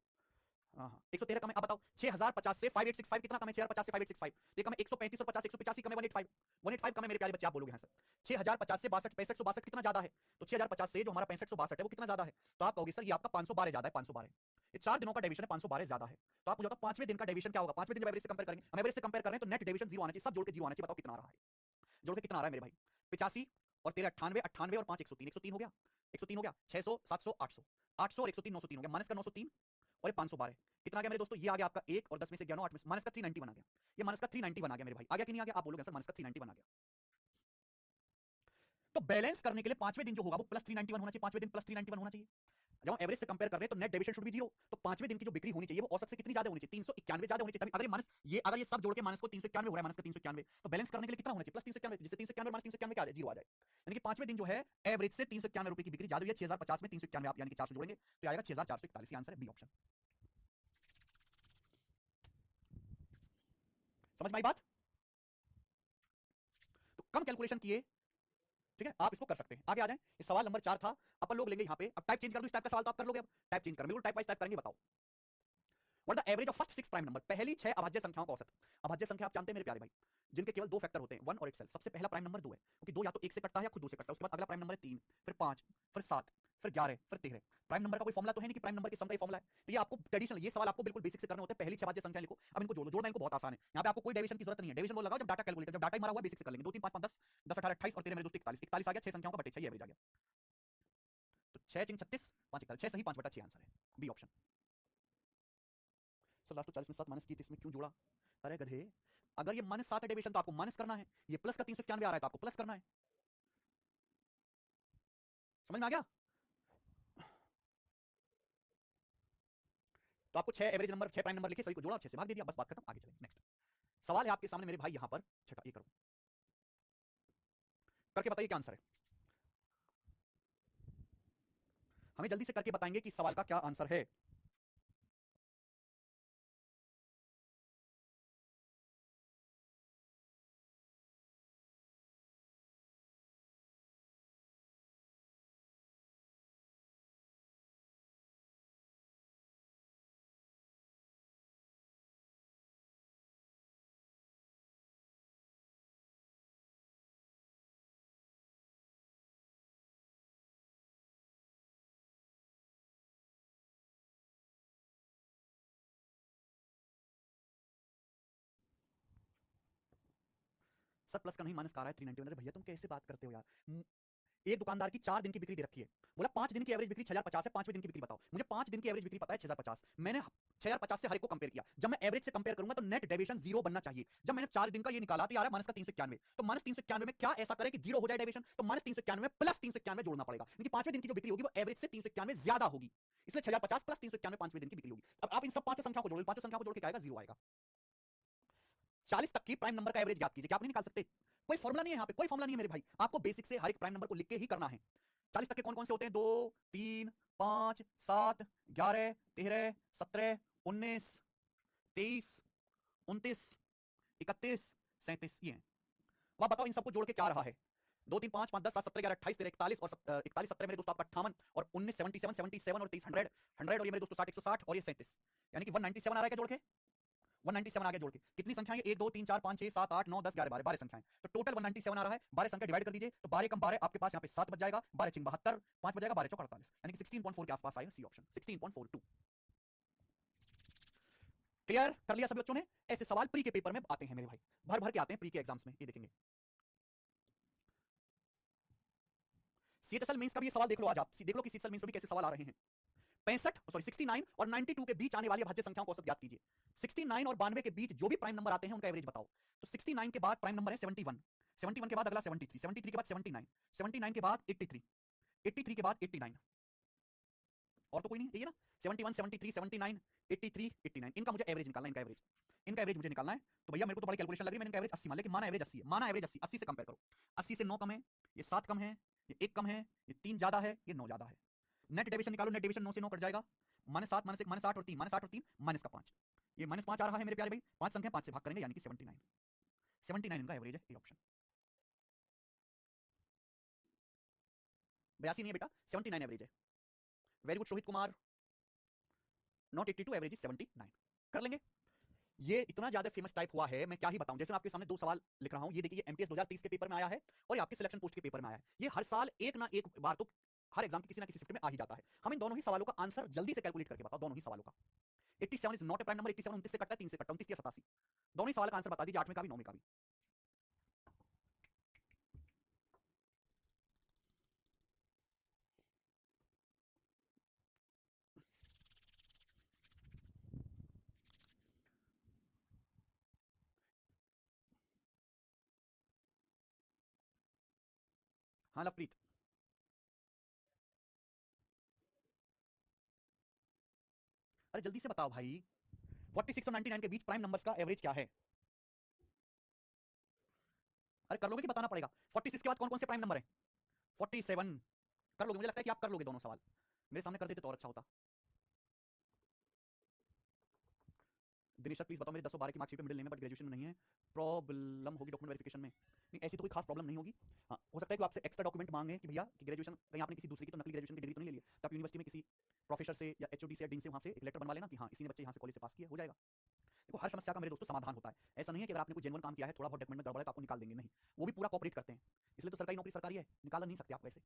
हाँ हाँ 113 कम है। अब बताओ 6050 से 5865 कितना कम है, 6050 से 5865 ये कम है, 135 और 50 185 कम है, 185 185 कम है मेरे प्यारे बच्चे। आप बोलोगे हाँ सर 6050 से 62 6562 कितना ज्यादा है, तो 6050 से जो हमारा 6562 है वो कितना ज्यादा है, तो आप कहोगे सर ये आपका 512 ज्यादा है, 512 ये 4 दिनों का डेविएशन है, 512 ज्यादा है। तो आप मुझे बताओ 5वें दिन का डेविएशन क्या होगा, 5वें दिन जब एवरेज से कंपेयर करेंगे, हम एवरेज से कंपेयर कर रहे हैं तो नेट डेविएशन 0 आना चाहिए, सब जोड़ के 0 आना चाहिए। बताओ कितना आ रहा है, जोड़ के कितना आ रहा है मेरे भाई, 85 और 13 98 98 और 5 103 103 हो गया, 103 हो गया, 600 700 800 800 और 103 903 हो गया, माइनस का 903 और ये 512 कितना आ गया मेरे दोस्तों, ये आ गया आपका 1 और 10 में से 11 8 में माइनस का 391 आ गया, ये माइनस का 391 आ गया मेरे भाई। आ गया कि नहीं आ गया, आप बोलोगे सर माइनस का 391 आ गया। तो बैलेंस करने के लिए 5वें दिन जो होगा वो प्लस 391 होना चाहिए, 5वें दिन प्लस 391 होना चाहिए। जब हम एवरेज से कंपेयर कर रहे हैं तो नेट डेविएशन शुड बी 0, तो 5वें दिन की जो बिक्री होनी चाहिए वो औसत से कितनी ज्यादा होनी चाहिए, 391 ज्यादा होनी चाहिए। अगर ये माइनस ये अगर ये सब जोड़ के माइनस को 391 हो रहा है, माइनस का 391, तो बैलेंस करने के लिए कितना होना चाहिए, प्लस 391, जिससे 391 माइनस 391 क्या आ जाए, 0 आ जाए। यानी कि 5वें दिन जो है एवरेज से 391 रुपए की बिक्री ज्यादा हुई है, 6050 में 391 आप यानी कि 400 जोड़ेंगे तो आएगा 6441, आंसर है बी ऑप्शन। समझ में आई बात? तो कम कैलकुलेशन किए, ठीक है, आप इसको कर सकते हैं। आगे आ जाएं, इस सवाल नंबर 4 था, अपन लोग लेंगे यहाँ पे। अब टाइप चेंज कर दो, इस टाइप का सवाल तो आप कर लोगे, अब टाइप चेंज कर, बिल्कुल टाइप वाइज टाइप करेंगे। बताओ what the average of first 6 prime number, पहली 6 अभाज्य संख्याओं का औसत। अभाज्य संख्या आप जानते हैं मेरे प्यारे भाई, जिनके केवल 2 फैक्टर होते हैं, 1 और इटसेल्फ। सबसे पहला प्राइम नंबर 2 है, क्योंकि 2 या तो 1 से कटता है या खुद 2 से कटता है। उसके बाद अगला प्राइम नंबर है 3, फिर 5, फिर 7, फिर 11, फिर 13। प्राइम नंबर का कोई फॉर्मूला तो है नहीं कि प्राइम नंबर के सम का ही फॉर्मूला है, तो ये आपको ट्रेडिशनल, ये सवाल आपको बिल्कुल बेसिक से करने होते हैं। पहली 6 अभाज्य संख्या लिखो, अब इनको जोड़ो, जोड़ना इनको बहुत आसान है, यहाँ पे आपको कोई डेविएशन की जरूरत नहीं है। डेविएशन वो लगाओ जब डाटा कैलकुलेटर, जब डाटा ही मारा हुआ बेसिक से कर लेंगे। 2 3 5 5 10 10 18 28 और 13 मेरे दोस्त 41 41 आ गया, 6 संख्याओं का बटे 6 एवरेज आ गया। तो 6 3 36 5 41 6 सही 5 बटा 6 आंसर है बी ऑप्शन। सर लास्ट तो 40 में 7 माइनस की थी, इसमें क्यों जोड़ा? अरे गधे, अगर ये माइनस 7 है डेविएशन तो आपको माइनस करना है, ये प्लस का 391 आ रहा है तो आपको प्लस करना है। समझ में आ गया? तो आपको 6 एवरेज नंबर, 6 प्राइम नंबर लिखे, सभी को जोड़ा, 6 से भाग दे दिया, बस बात खत्म। आगे चलें, नेक्स्ट सवाल है आपके सामने मेरे भाई, यहां पर छठा, ये करो करके बताइए क्या आंसर है। हमें जल्दी से करके बताएंगे कि इस सवाल का क्या आंसर है। सर प्लस का नहीं माइनस का आ रहा है 391। अरे भैया तुम कैसे बात करते हो यार। एक दुकानदार की 4 दिन की बिक्री दे रखी है, बोला 5 दिन की एवरेज बिक्री 6050 है, 5वें दिन की बिक्री बताओ। मुझे 5 दिन की एवरेज बिक्री पता है 6050। मैंने 6050 से हर एक को कंपेयर किया। जब मैं एवरेज से कंपेयर करूंगा तो नेट डेविएशन 0 बनना चाहिए। जब मैंने 4 दिन का ये निकाला तो यार माइनस का 391, तो माइनस 391 में क्या ऐसा करे कि 0 हो जाए डेविएशन, तो माइनस 391 में प्लस 391 जोड़ना पड़ेगा, क्योंकि 5वें दिन की जो बिक्री होगी वो एवरेज से 391 ज्यादा होगी, इसलिए 6050 प्लस 391 5वें दिन की बिक्री होगी। अब आप इन सब पांचों संख्याओं को जोड़ो, पांचों संख्याओं को जोड़ के क्या आएगा, 0 आएगा। 40 तक की प्राइम नंबर का एवरेज ज्ञात कीजिए, क्या आप नहीं निकाल सकते? कोई फॉर्मुला नहीं है यहाँ पे, कोई फॉर्मुला नहीं है मेरे भाई, आपको बेसिक से हर एक प्राइम नंबर को लिख के ही करना है। 40 तक के कौन कौन से होते हैं? 2 3 5 7 11 13 17 19 23 29 31 37 ये हैं। अब आप बताओ इन सबको जोड़ के क्या रहा है? 2 3 5 5 10 7 17 11 28 13 41 और 41 17 मेरे दोस्तों आपका 58 और 19 77 77 और 23 100 100 और ये मेरे दोस्तों 60 160 और ये 37, यानी कि 197 आ रहा है क्या जोड़ के? 197 आ गया जोड़ के। कितनी संख्याएं? 1 2 3 4 5 6 7 8 9 10 11 12 संख्याएं, तो टोटल 197 आ रहा है। 12 संख्या डिवाइड कर दीजिए तो 12 कम 12 आपके पास यहाँ पे 7 बच जाएगा, 12 छिंग 72, 5 बच जाएगा, 12 चौक 48, यानी कि 16.4 के आसपास आएगा सी ऑप्शन, 16.42। क्लियर कर लिया सभी बच्चों ने? ऐसे सवाल प्री के पेपर में आते हैं मेरे भाई, भर भर के आते हैं प्री के एग्जाम्स में, ये देखेंगे। सीएचएसएल मेंस का भी ये सवाल देख लो आज आप, देख लो कि सीएचएसएल मेंस में भी कैसे सवाल आ रहे हैं। 69 और 92 के बीच आने वाली भाज्य संख्याओं को औसत ज्ञात कीजिए। 69 और 92 के बीच जो भी प्राइम नंबर आते हैं उनका एवरेज बताओ। तो 69 के बाद प्राइम नंबर है 71, 71 के बाद अगला 73, 73 के बाद 79, 79 के बाद 83, 83 के बाद 89, और तो कोई नहीं, यही है ना, 71 73 79 83 89, इनका मुझे एवरेज निकालना है, इनका एवरेज मुझे निकालना है। तो भैया मेरे को तो बड़ी कैलकुलेशन लग रही है, मैंने इनका एवरेज 80 मान, लेकिन माना एवरेज 80 है, माना एवरेज 80, 80 से कंपेयर करो। 80 से 9 कम है, ये 7 कम है, ये 1 कम है, ये 3 ज्यादा है, ये 9 ज्यादा है। नेट डेविएशन निकालो, नेट डेविएशन 9 से 9 कट जाएगा, -7 -1 -8 और 3 -8 और 3 माइनस का 5, ये -5 आ रहा है मेरे प्यारे भाई, 5 संख्या 5 से भाग करेंगे यानी कि 79, 79 इनका एवरेज है, ये ऑप्शन। 82 नहीं है बेटा, 79 एवरेज है। Very good Shobhit Kumar, not 82, average is 79। कर लेंगे। ये इतना ज्यादा फेमस टाइप हुआ है, मैं क्या ही बताऊं। जैसे मैं आपके सामने 2 सवाल लिख रहा हूं, ये देखिए एमटीएस 2030 के पेपर में आया है और ये आपके सिलेक्शन पोस्ट के पेपर में आया है। ये हर साल एक ना एक बार तो हर एग्जाम की किसी ना किसी शिफ्ट में आ ही जाता है। हम इन दोनों ही सवालों का आंसर जल्दी से कैलकुलेट करके बताओ, दोनों ही सवालों का। 87 is not a prime number, 87 29 से कटता है, 3 से कटता है, 29 या 87, दोनों ही सवाल का आंसर बता दीजिए, 8वें का भी 9वें का भी। हाँ लवप्रीत, अरे जल्दी से बताओ भाई, 46 और 99 के बीच प्राइम नंबर्स का एवरेज क्या है? अरे कर लोगे कि बताना पड़ेगा? 46 के बाद कौन कौन से प्राइम नंबर है? 47 कर लोगे, मुझे लगता है कि आप कर लोगे दोनों सवाल, मेरे सामने कर देते तो और अच्छा होता। दिनेश सर प्लीज बताओ, मेरे 1012 की मार्कशीट पे मिडिल नेम है बट ग्रेजुएशन में नहीं है, प्रॉब्लम होगी डॉक्यूमेंट वेरिफिकेशन में? नहीं ऐसी तो कोई खास प्रॉब्लम नहीं होगी। हाँ हो सकता है कि आपसे एक्स्ट्रा डॉक्यूमेंट मांगे कि भैया कि ग्रेजुएशन कहीं आपने किसी दूसरी की तो नकली ग्रेजुएशन की डिग्री तो नहीं ले ली, तो आप यूनिवर्सिटी में किसी प्रोफेसर से या एचओडी से या डीन से वहाँ से एक लेटर बनवा लेना कि हाँ इसी ने बच्चे यहाँ से कॉलेज से पास किया, हो जाएगा। देखो हर समस्या का मेरे दोस्तों समाधान होता है, ऐसा नहीं है कि अगर आपने कोई जेन्युइन काम किया है, थोड़ा बहुत डॉक्यूमेंट में गड़बड़ है तो आपको निकाल देंगे, नहीं, वो भी पूरा कॉपरेट करते हैं, इसलिए तो सरकारी नौकरी सरकारी है, निकाल नहीं सकते आप वैसे।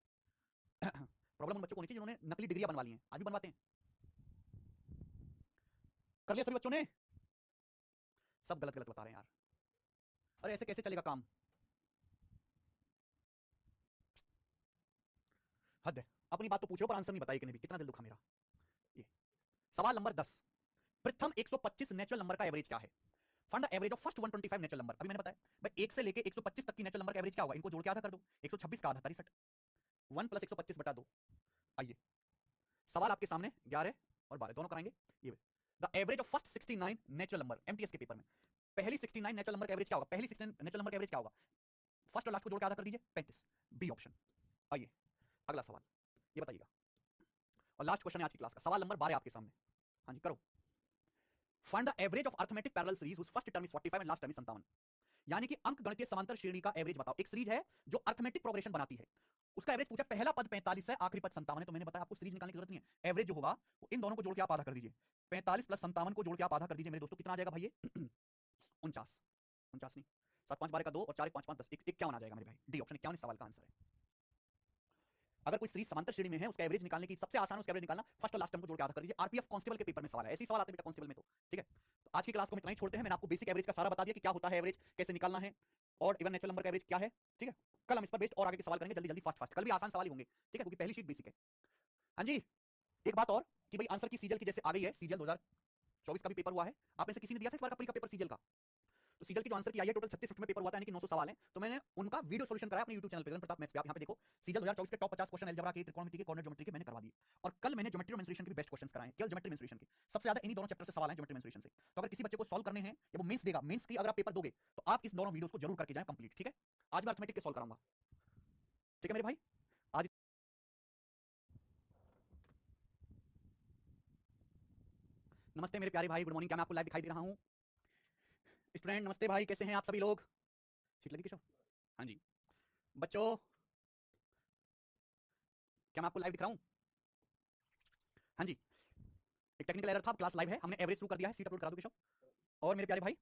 प्रॉब्लम उन बच्चों को होनी चाहिए जिन्होंने नकली डिग्रियां बनवा ली हैं, आज भी बनवाते हैं। कर लिया सभी बच्चों ने? सब गलत गलत बता रहे हैं यार, अरे ऐसे कैसे चलेगा काम, हद है। अपनी बात तो पूछो पर आंसर नहीं बताइए कि भी, कितना दिल दुखा मेरा। ये सवाल नंबर 10, प्रथम 125 नेचुरल नंबर का एवरेज क्या है? Find the average of first 125 natural number. अभी मैंने बताया भाई 1 से लेके 125 तक की नेचुरल नंबर का एवरेज क्या होगा, इनको जोड़ के आधा कर दो, 126 का आधा 63, 1 + 125 बटा 2। आइए सवाल आपके सामने 11 और 12 दोनों कराएंगे। ये the average of first 69 natural number, MTS के पेपर में पहली 69 नेचुरल नंबर का एवरेज क्या होगा? पहली 69 नेचुरल नंबर का एवरेज क्या होगा? फर्स्ट और लास्ट को जोड़ के आधा कर दीजिए, 35, बी ऑप्शन। आइए अगला सवाल, ये बताइएगा, और लास्ट क्वेश्चन है आज की क्लास का, सवाल नंबर 12 आपके सामने। हाँ जी करो। Find the average of arithmetic parallel series whose first term is 45 and last term is 57, यानी कि अंक गणितीय समांतर श्रेणी का एवरेज बताओ। एक सीरीज है जो अरिथमेटिक प्रोग्रेशन बनाती है, उसका एवरेज पूछा, पहला पद 45 है, आखिरी पद 57 है, तो मैंने बताया आपको सीरीज निकालने की जरूरत नहीं है, एवरेज जो होगा वो इन दोनों को जोड़ के आप आधा कर दीजिए, 45 + 57 को जोड़ के आप आधा कर दीजिए मेरे दोस्तों, कितना आ जाएगा भाई? 49, 49 नहीं, 7 5 12 का 2 और 4 1 5 5 10, 51 आ जाएगा मेरे भाई, डी ऑप्शन 51 इस सवाल का आंसर है। अगर कोई सीरीज समांतर श्रेणी में है उसका एवरेज निकालने की सबसे आसान है उसका एवरेज निकालना, फर्स्ट और लास्ट टर्म को जोड़ के आधा कर दीजिए। आरपीएफ कांस्टेबल के पेपर में सवाल है, ऐसे ही सवाल आते हैं बेटा कांस्टेबल में तो, ठीक है। तो आज की क्लास को हम इतना ही छोड़ते हैं, मैंने आपको बेसिक एवरेज का सारा बता दिया कि क्या होता है एवरेज, कैसे निकालना है, और इवन नेचुरल नंबर का एवरेज क्या है, ठीक है। कल हम इस पर बेस्ड और आगे के सवाल करेंगे, जल्दी जल्दी फास्ट फास्ट, कल भी आसान सवाल ही होंगे, ठीक है, क्योंकि पहली शीट बेसिक है। हाँ जी, एक बात और कि भाई आंसर की सीजल की जैसे आ गई है, सीजल 2024 का भी पेपर हुआ है, आप में से किसी ने दिया था इस बार का पेपर सीजल का? तो सीजल की जो आंसर की आई है, टोटल 36 शिफ्ट में पेपर हुआ था, यानी कि 900 सवाल हैं, तो मैंने उनका वीडियो सॉल्यूशन कराया अपने YouTube चैनल पे, प्रताप मैथ्स पे। आप यहाँ पे देखो, सीजल 2024 के टॉप 50 क्वेश्चन अलजेब्रा के, त्रिकोणमिति के, कॉर्नर ज्योमेट्री के मैंने करवा दिए। और कल मैंने ज्योमेट्री और मेंसुरेशन के भी बेस्ट क्वेश्चंस कराए, केवल ज्योमेट्री मेंसुरेशन के सबसे ज्यादा इन्हीं दोनों चैप्टर से सवाल हैं, ज्योमेट्री मेंसुरेशन से। तो अगर किसी बच्चे को सॉल्व करने हैं या वो मेंस देगा, मेंस की अगर आप पेपर दोगे तो आप इस दोनों वीडियोस को जरूर करके जाएं कंप्लीट, ठीक है। आज मैं अर्थमेटिक के सॉल्व कराऊंगा, ठीक है मेरे भाई। आज नमस्ते मेरे प्यारे भाई, गुड मॉर्निंग। क्या मैं आपको लाइव दिखाई दे रहा हूँ? स्टूडेंट नमस्ते भाई, कैसे हैं आप सभी लोग? सीट लगी केशव? हाँ जी बच्चों, क्या मैं आपको लाइव दिख रहा हूँ? हाँ जी, एक टेक्निकल एरर था, क्लास लाइव है, हमने एवरेज शुरू कर दिया है, सीट अपलोड करा दो केशव। और मेरे प्यारे भाई,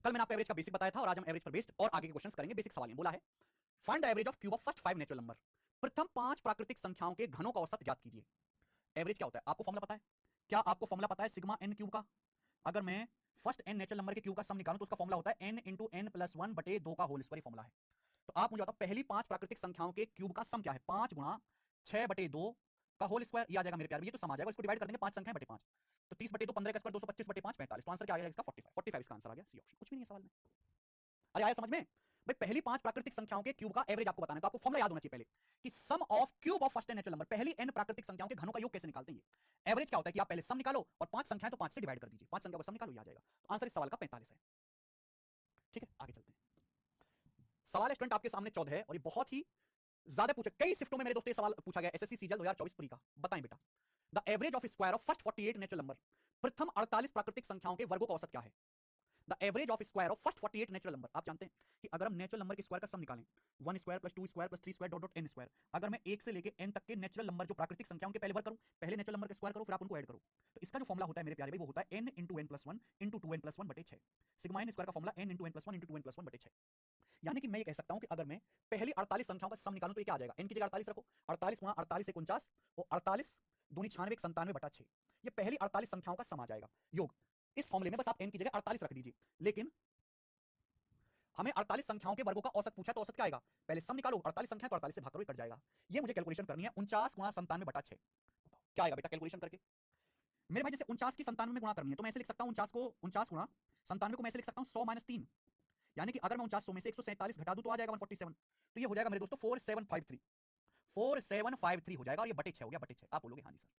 कल मैंने आपको एवरेज का बेसिक बताया था और आज हम एवरेज पर बेस्ड और आगे के क्वेश्चंस करेंगे। बेसिक सवाल बोला है, find the average of cube of first 5 natural number. प्रथम 5 प्राकृतिक संख्याओं के घनों का औसत ज्ञात कीजिए। एवरेज क्या होता है आपको फॉर्मूला पता है? क्या आपको फॉर्मूला पता है सिग्मा एन क्यूब का? अगर मैं फर्स्ट एन नेचुरल नंबर के क्यूब का सम निकालूं तो उसका फॉर्मूला होता है n into N plus one बटे 2 का होल स्क्वायर फॉर्मूला है। तो आप मुझे बताओ, पहली 5 प्राकृतिक संख्याओं के क्यूब का सम क्या है? 5 गुणा 6 बटे 2 का होल स्क्वायर, ये आ जाएगा मेरे प्यारे, ये तो सम आ जाएगा, इसको डिवाइड कर देंगे 5 संख्याएं बटे 5, तो 30 बटे 2 15 का स्क्वायर 225 बटे 5 45, तो आंसर क्या आ जाएगा इसका 45 इसका आंसर आ गया, सी ऑप्शन। कुछ भी नहीं है सवाल में। अरे आया समझ में भाई? पहली 5 प्राकृतिक संख्याओं के क्यूब का एवरेज आपको बताना है, तो आपको फॉर्मूला याद होना चाहिए पहले कि sum of cube of first N natural number, पहली n प्राकृतिक संख्याओं के घनों का योग कैसे निकालते हैं। एवरेज क्या होता है कि आप पहले सम निकालो और 5 संख्याएं तो 5 से डिवाइड कर दीजिए, 5 संख्या का सम निकालो, ये आ जाएगा। तो आंसर इस सवाल का 45 है, ठीक है। आगे चलते हैं, सवाल स्टूडेंट आपके सामने 14 है और ये बहुत ही ज्यादा पूछा, कई शिफ्टों में मेरे दोस्तों ये सवाल पूछा गया, एसएससी सीजल 2024 प्री का। बताएं बेटा, the average of square of first 48 natural number, प्रथम 48 प्राकृतिक संख्याओं के वर्गों का औसत क्या है? The average of square of first 48 natural number. आप जानते हैं कि अगर हम नेचुरल नंबर के स्क्वायर का सम निकालें, 1 square plus 2 square plus 3 square dot dot n square, अगर मैं 1 से लेके n तक के नेचुरल नंबर जो प्राकृतिक संख्याओं के पहले वर्ग करूं, पहले नेचुरल नंबर के स्क्वायर करो, फिर आप उनको ऐड करो, तो इसका जो फॉर्मूला होता है मेरे प्यारे भाई, वो होता है n into N plus one into two N plus one बटे 6। सिग्मा एन स्क्वायर का formula n into N plus one into two N plus one बटे 6। यानी कि मैं ये कह सकता हूं कि अगर मैं पहली 48 संख्याओं का सम निकालूं तो ये क्या आ जाएगा? n की जगह 48 रखो, 48 गुणा 48 एक 49 और 48 दूनी 96 97 बटा 6, ये पहली 48 संख्याओं का सम आ जाएगा योग। इस फॉर्मूले में बस आप n की जगह 48 रख दीजिए, लेकिन हमें 48 संख्याओं के वर्गों का औसत पूछा, तो औसत क्या आएगा? पहले सम निकालो, 48 संख्या को 48 से भाग करो, कट जाएगा। ये मुझे कैलकुलेशन करनी है, 49 गुणा 97 बटा 6, क्या आएगा बेटा कैलकुलेशन करके? मेरे भाई जैसे 49 की 97 में गुणा करनी है, तो मैं ऐसे लिख सकता हूं 49 को 49 गुणा 97 को मैं ऐसे लिख सकता हूं 100 माइनस 3, यानी कि अगर मैं 49 में से 147 घटा दूं तो आ जाएगा 147, तो ये हो जाएगा मेरे दोस्तों 4753 हो जाएगा, और ये बटे 6 हो गया, बटे 6। आप बोलोगे हाँ जी सर,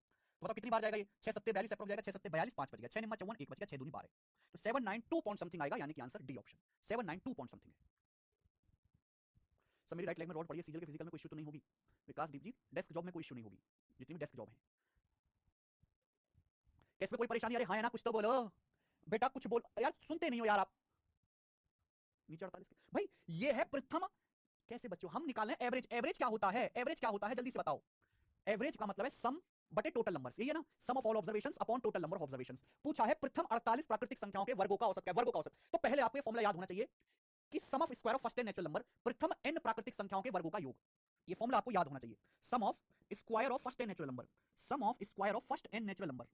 तो बताओ कितनी बार जाएगा ये? 6 सत्ते 42 अप्रोच जाएगा, 6 सत्ते 42 5 बच गया, 6 निम्मा 54 1 बच गया, 6 दूनी 12, तो 792 पॉइंट समथिंग आएगा, यानी कि answer D option 792 point something है। सब मेरी राइट लेग में रॉड पड़ी है, सीजल के फिजिकल में कोई इशू तो नहीं होगी? विकास दीप जी, डेस्क जॉब में कोई इशू नहीं होगी, जितनी भी डेस्क जॉब है, कैसे में कोई परेशानी? अरे हाँ है ना, कुछ तो बोलो बेटा, कुछ बोल यार, सुनते नहीं हो यार आप। नीचे 48 भाई, ये है प्रथम, कैसे बच्चों हम निकाल रहे हैं एवरेज। एवरेज क्या होता है? एवरेज क्या होता है जल्दी से बताओ? एवरेज का मतलब है सम बटे टोटल नंबर्स, यही है ना, sum of all observations upon total number of observations. पूछा है प्रथम 48 प्राकृतिक संख्याओं के वर्गों का औसत क्या है? वर्गों का औसत, तो पहले आपको ये फॉर्मूला याद होना चाहिए कि sum of square of first N natural number, प्रथम n प्राकृतिक संख्याओं के वर्गों का योग, ये फॉर्मूला आपको याद होना चाहिए। Sum of square of first N natural number, sum of square of first N natural number,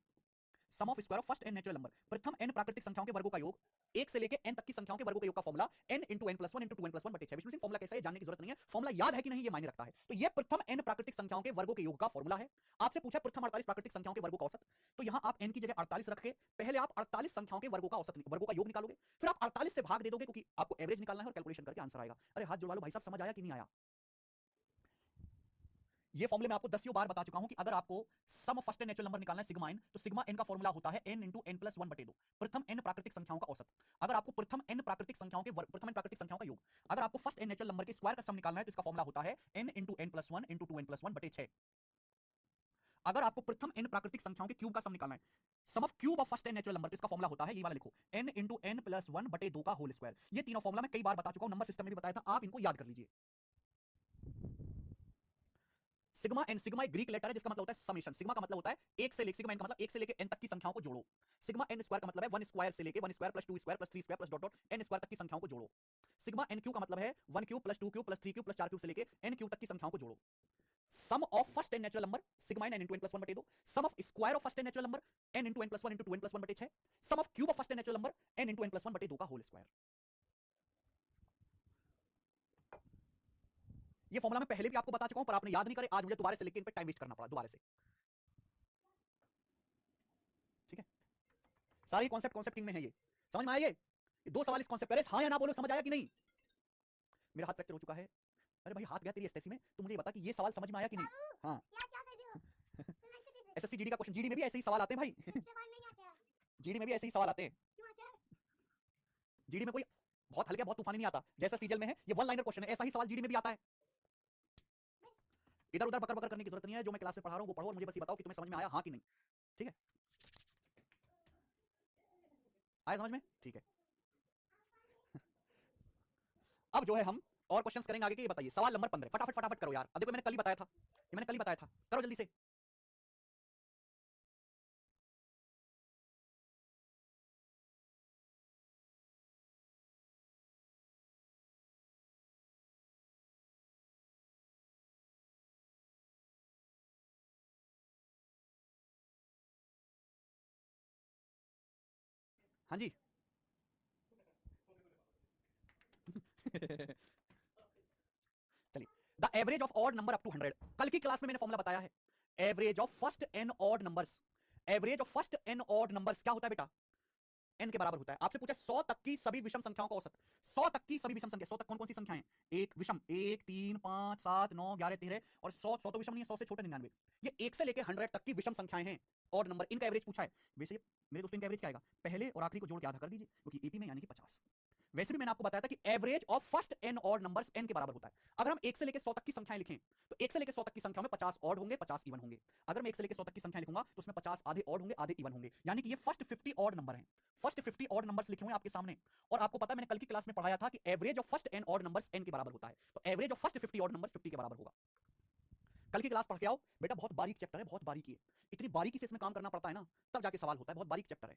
sum of square of first N natural number, प्रथम n प्राकृतिक संख्याओं के वर्गों का योग, 1 से लेके n तक की संख्याओं के वर्गों के योग का formula n into N plus one into two N plus one बटे 6। विष्णु सिंह फॉर्मूला कैसा है जानने की जरूरत नहीं है, फॉर्मूला याद है कि नहीं ये मायने रखता है। तो ये प्रथम n प्राकृतिक संख्याओं के वर्गों के योग का फॉर्मूला है। आपसे पूछा प्रथम 48 प्राकृतिक संख्याओं के वर्गों का औसत, तो यहां आप n की जगह 48 रख के पहले आप 48 संख्याओं के वर्गों का औसत, वर्गों का योग निकालोगे, फिर आप 48 से भाग दे दोगे, क्योंकि आपको एवरेज निकालना है और कैलकुलेशन करके आंसर आएगा। अरे हाथ जुड़वा लो भाई साहब, समझ आया कि नहीं आया? ये फॉर्मूले में आपको 10 बार बता चुका हूं कि अगर आपको sum of first N natural number निकालना है सिग्मा एन, तो सिग्मा एन का फॉर्मूला होता है n into N plus one बटे 2, प्रथम n प्राकृतिक संख्याओं का औसत। अगर आपको प्रथम n प्राकृतिक संख्याओं के प्रथम n प्राकृतिक संख्याओं का योग, अगर आपको फर्स्ट n नेचुरल नंबर के स्क्वायर का सम निकालना है, तो इसका फॉर्मूला होता है n into N plus one into two N plus one बटे 6। अगर आपको प्रथम n प्राकृतिक संख्याओं के क्यूब का सम निकालना है, sum of cube of first N natural number, तो इसका फॉर्मूला होता है ये वाला लिखो, n into N plus one बटे 2 का होल स्क्वायर। ये तीनों फॉर्मूला मैं कई बार बता चुका हूं, नंबर सिस्टम में भी बताया था, आप इनको याद कर लीजिए। सिग्मा एन, सिग्मा एक ग्रीक लेटर है जिसका मतलब होता है समेशन। सिग्मा का मतलब होता है एक से लेके, सिग्मा एन का मतलब एक से लेके एन तक की संख्याओं को जोड़ो। सिग्मा एन स्क्वायर का मतलब है वन स्क्वायर से लेके one square plus two square plus three square plus dot dot n square तक की संख्याओं को जोड़ो। सिग्मा एन क्यूब का मतलब है one cube plus two cube plus three cube plus चार क्यूब से लेके एन क्यूब तक की संख्याओं को जोड़ो। Sum of first N natural number sigma N into N plus one बटे 2, sum of square of first N natural number N into N plus one into two N plus one बटे 6, sum of cube of first N natural number N into N plus one बटे 2 का whole square. ये formula मैं पहले भी आपको बता चुका हूं, पर आपने याद नहीं करे, आज मुझे दोबारा से लिख के इन पे टाइम वेस्ट करना पड़ा दोबारा से। ठीक है, सारी कॉन्सेप्ट कॉन्सेप्टिंग में है, ये समझ में आया? ये दो सवाल इस कॉन्सेप्ट करे, हाँ या ना बोलो, समझ आया कि नहीं? मेरा हाथ फ्रैक्चर हो चुका है। अरे भाई हाथ गया तेरी एसएससी में, तू मुझे बता कि ये सवाल समझ में आया कि नहीं? हाँ एसएससी जीडी का क्वेश्चन, जीडी में भी ऐसे ही सवाल आते हैं भाई। जीडी में भी ऐसे ही सवाल आते हैं। जीडी में कोई बहुत हल्का बहुत तूफानी नहीं आता, जैसा सीजल में है ये वन लाइनर क्वेश्चन है, ऐसा ही सवाल जीडी में भी आता है। इधर उधर बकर बकर करने की जरूरत नहीं है, जो मैं क्लास में पढ़ा रहा हूं वो पढ़ो और मुझे बस ये बताओ कि तुम्हें समझ में आया हाँ कि नहीं। ठीक है, आया समझ में? ठीक है। अब जो है हम और क्वेश्चंस करेंगे आगे के, ये बताइए सवाल नंबर 15, फटाफट फटाफट करो यार। अब देखो मैंने कल ही बताया था, ये मैंने कल ही बताया था, करो जल्दी से। हाँ जी चलिए, the average of odd number up to 100, कल की क्लास में मैंने फॉर्मूला बताया है, average of first n odd numbers. Average of first n odd numbers क्या होता है बेटा? n के बराबर होता है। आपसे पूछा 100 तक की सभी विषम संख्याओं का औसत, 100 तक की सभी विषम संख्या, 100 तक कौन कौन सी संख्याएं? एक विषम, 1 3 5 7 9 11 13, और 100 तो विषम नहीं है, 100 से छोटे 99। ये 1 से लेके 100 तक की विषम संख्याएं हैं, और नंबर, इनका एवरेज पूछा है। वैसे मेरे दोस्तों इनका एवरेज क्या आएगा, पहले और आखिरी को जोड़ के आधा कर दीजिए, क्योंकि एपी में यानी कि 50। वैसे भी मैंने आपको बताया था कि average of first n odd numbers n के बराबर होता है। अगर हम 1 से लेकर 100 तक की संख्याएं लिखें, तो 1 से लेकर 100 तक की संख्याओं में 50 ऑड होंगे, 50 इवन होंगे। अगर मैं 1 से लेकर 100 तक की संख्या लिखूंगा तो उसमें 50 आधे ऑड होंगे, आधे इवन होंगे, यानी कि ये फर्स्ट 50 ऑड नंबर हैं। फर्स्ट 50 ऑड नंबर्स लिखे हुए हैं आपके सामने, और आपको पता है मैंने कल की क्लास में पढ़ाया था कि average of first n odd numbers n के बराबर होता है, तो average of first 50 odd numbers 50 के बराबर होगा। कल की क्लास पढ़ के आओ बेटा, बहुत बारीक चैप्टर है, बहुत बारीकी है, इतनी बारीकी से इसमें काम करना पड़ता है ना, तब जाके सवाल होता है, बहुत बारीक चैप्टर है।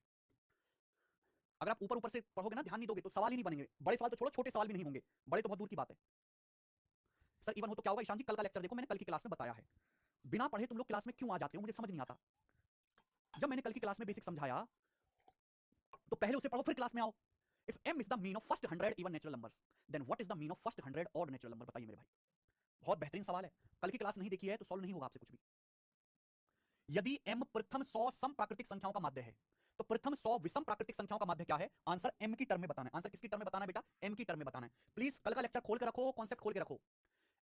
अगर आप ऊपर ऊपर से पढ़ोगे ना, ध्यान नहीं दोगे, तो सवाल ही नहीं बनेंगे, बड़े सवाल तो छोड़ो, छोटे सवाल भी नहीं होंगे, बड़े तो बहुत दूर की बात है। सर इवन हो तो क्या होगा ईशान जी, कल का लेक्चर देखो, मैंने कल की क्लास में बताया है। बिना पढ़े तुम लोग क्लास में क्यों आ जाते हो, मुझे समझ नहीं आता। जब मैंने कल की क्लास में बेसिक समझाया, तो पहले उसे पढ़ो फिर क्लास में आओ। If m is the mean of first 100 even natural numbers, then what is the mean of first 100 odd natural number? बताइए मेरे भाई, बहुत बेहतरीन सवाल है, कल की क्लास नहीं देखी है तो सॉल्व नहीं होगा आपसे कुछ भी। यदि m प्रथम 100 सम प्राकृतिक संख्याओं का माध्य है, तो प्रथम 100 विषम प्राकृतिक संख्याओं का माध्य क्या है? आंसर m की टर्म में बताना है। आंसर किसकी टर्म में बताना है बेटा? m की टर्म में बताना है। प्लीज कल का लेक्चर खोल के रखो, कॉन्सेप्ट खोल के रखो।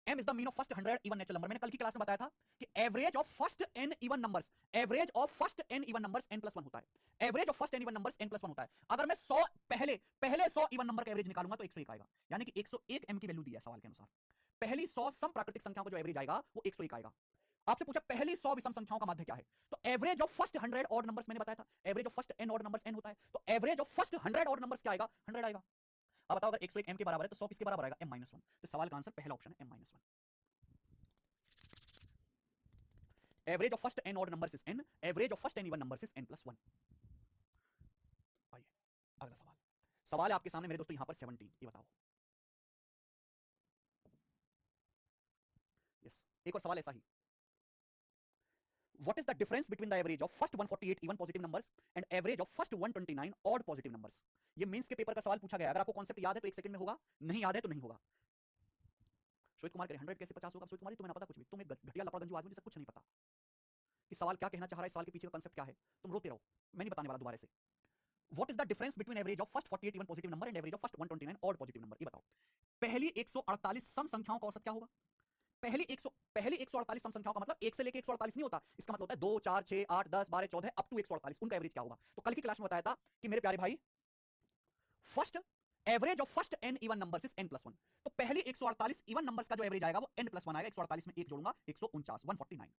m is the mean of first 100 even natural number। मैंने कल की क्लास में बताया था कि average of first n even numbers, average of first n even numbers n+1 होता है। Average of first n even numbers n+1 होता है। अगर मैं 100 पहले 100 इवन नंबर का एवरेज निकालूंगा तो 101 आएगा, यानी कि 101 m की वैल्यू दी है सवाल के अनुसार। पहली 100 सम प्राकृतिक संख्याओं का जो एवरेज आएगा वो 101 आएगा। आपसे पूछा पहली 100 विषम संख्याओं का माध्य क्या है, तो average of first 100 odd numbers मैंने बताया था, average of first n odd numbers n होता है, तो average of first 100 odd numbers क्या आएगा? 100 आएगा। अब बताओ अगर 101 m के बराबर है तो 100 किसके बराबर आएगा? m-1। तो सवाल का आंसर पहला ऑप्शन है m-1। Average of first n odd numbers is n, average of first n even numbers is n+1। आइए अगला सवाल, सवाल है आपके सामने मेरे दोस्तों यहां पर 17, ये बताओ। यस, एक और सवाल ऐसा ही, What is the difference between the average of first 148 even positive numbers and average of first 129 odd positive numbers? ये मेंस के पेपर का सवाल पूछा गया, अगर आपको कॉन्सेप्ट याद है तो एक सेकंड में होगा, नहीं याद है तो नहीं होगा। श्वेत कुमार कह रहे 100 कैसे 50 होगा? श्वेत कुमार तुम्हें ना पता कुछ भी, तुम एक घटिया लपड़गंजू आदमी जिसे कुछ नहीं पता कि सवाल क्या कहना चाह रहा है, सवाल के पीछे का कॉन्सेप्ट क्या है, तुम रोते रहो, मैं नहीं बताने वाला दोबारा से। What is the difference between average of first 48 even positive number and average of first 129 odd positive number? ये बताओ। पहली 148 सम संख्याओं का औसत क्या होगा? पहली 148 सम संख्याओं का मतलब 1 से लेके 148 नहीं होता, इसका मतलब होता है 2 4 6 8 10 12 14 अप टू 148, उनका एवरेज क्या होगा? तो कल की क्लास में बताया था कि मेरे प्यारे भाई first average of first n even numbers is n+1, तो पहली 148 इवन नंबर्स का जो एवरेज आएगा वो n+1 आएगा, 148 में 1 जोड़ूंगा 149 149।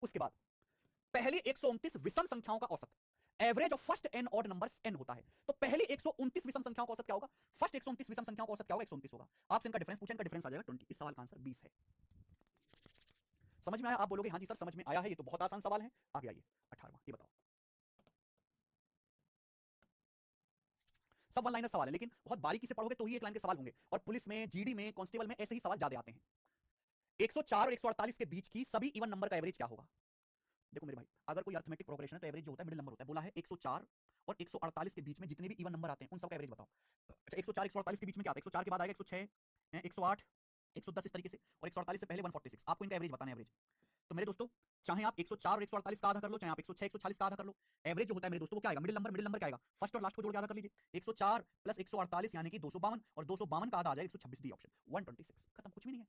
उसके बाद पहली 129 विषम संख्याओं का औसत, average of first n odd numbers n होता है, तो पहली 129 विषम संख्याओं का औसत क्या होगा? फर्स्ट 129 विषम संख्याओं का औसत क्या होगा? 129 होगा। आपसे इनका डिफरेंस पूछा, इनका डिफरेंस आ जाएगा 20। इस सवाल का आंसर 20 है। समझ में आया? आप बोलोगे हाँ जी सर समझ में आया है, ये तो बहुत आसान सवाल है। आगे आइए 18वां, ये बताओ। सब वन लाइनर सवाल है, लेकिन बहुत बारीकी से पढ़ोगे तो ही एक लाइन के सवाल होंगे, और पुलिस में, जीडी में, कांस्टेबल में ऐसे ही सवाल ज्यादा आते हैं। 104 और 148 के बीच की सभी इवन नंबर का एवरेज क्या होगा? देखो मेरे भाई, अगर कोई अरिथमेटिक प्रोग्रेशन है तो एवरेज जो होता है मिडिल नंबर होता है। बोला है 104 और 148 के बीच में जितने भी इवन नंबर आते हैं उन सबका एवरेज बताओ। अच्छा 104 148 के बीच में क्या आता है? 104 के बाद आएगा 106, 108, 110 इस तरीके से, और 148 से पहले 146, आपको इनका एवरेज बताना है एवरेज। तो मेरे दोस्तों चाहे आप 104 और 148 का आधा कर लो, चाहे आप 106 146 का आधा कर लो, एवरेज जो होता है मेरे दोस्तों वो क्या आएगा, मिडिल नंबर क्या आएगा, फर्स्ट और लास्ट को जोड़ के आधा कर लीजिए। 104 प्लस 148 यानी कि 252, और 252 का आधा आ जाएगा 126, डी ऑप्शन 126, खत्म, कुछ भी नहीं है।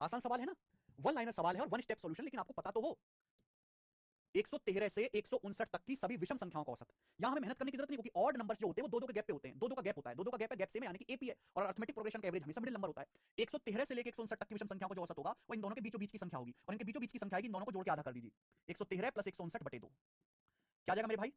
आसान सवाल है ना, वन लाइनर सवाल है और वन स्टेप सॉल्यूशन, लेकिन आपको पता तो हो 113 से 159 तक की सभी विषम संख्याओं का औसत। यहां हमें मेहनत करने की जरूरत नहीं, क्योंकि ऑड नंबर्स जो होते हैं वो दो दो के गैप पे होते हैं, दो दो का गैप होता है, दो दो का गैप है, गैप से में यानी कि एपी है, और अरिथमेटिक प्रोग्रेशन का एवरेज हमेशा मिडिल नंबर होता है। 113 से लेकर 159 तक की विषम संख्याओं का जो औसत होगा वो इन दोनों के बीचों बीच की संख्या होगी, और इनके बीचों बीच की संख्या है, इन दोनों को जोड़ के आधा कर दीजिए। 113 प्लस 159 बटे 2 क्या जाएगा मेरे भाई,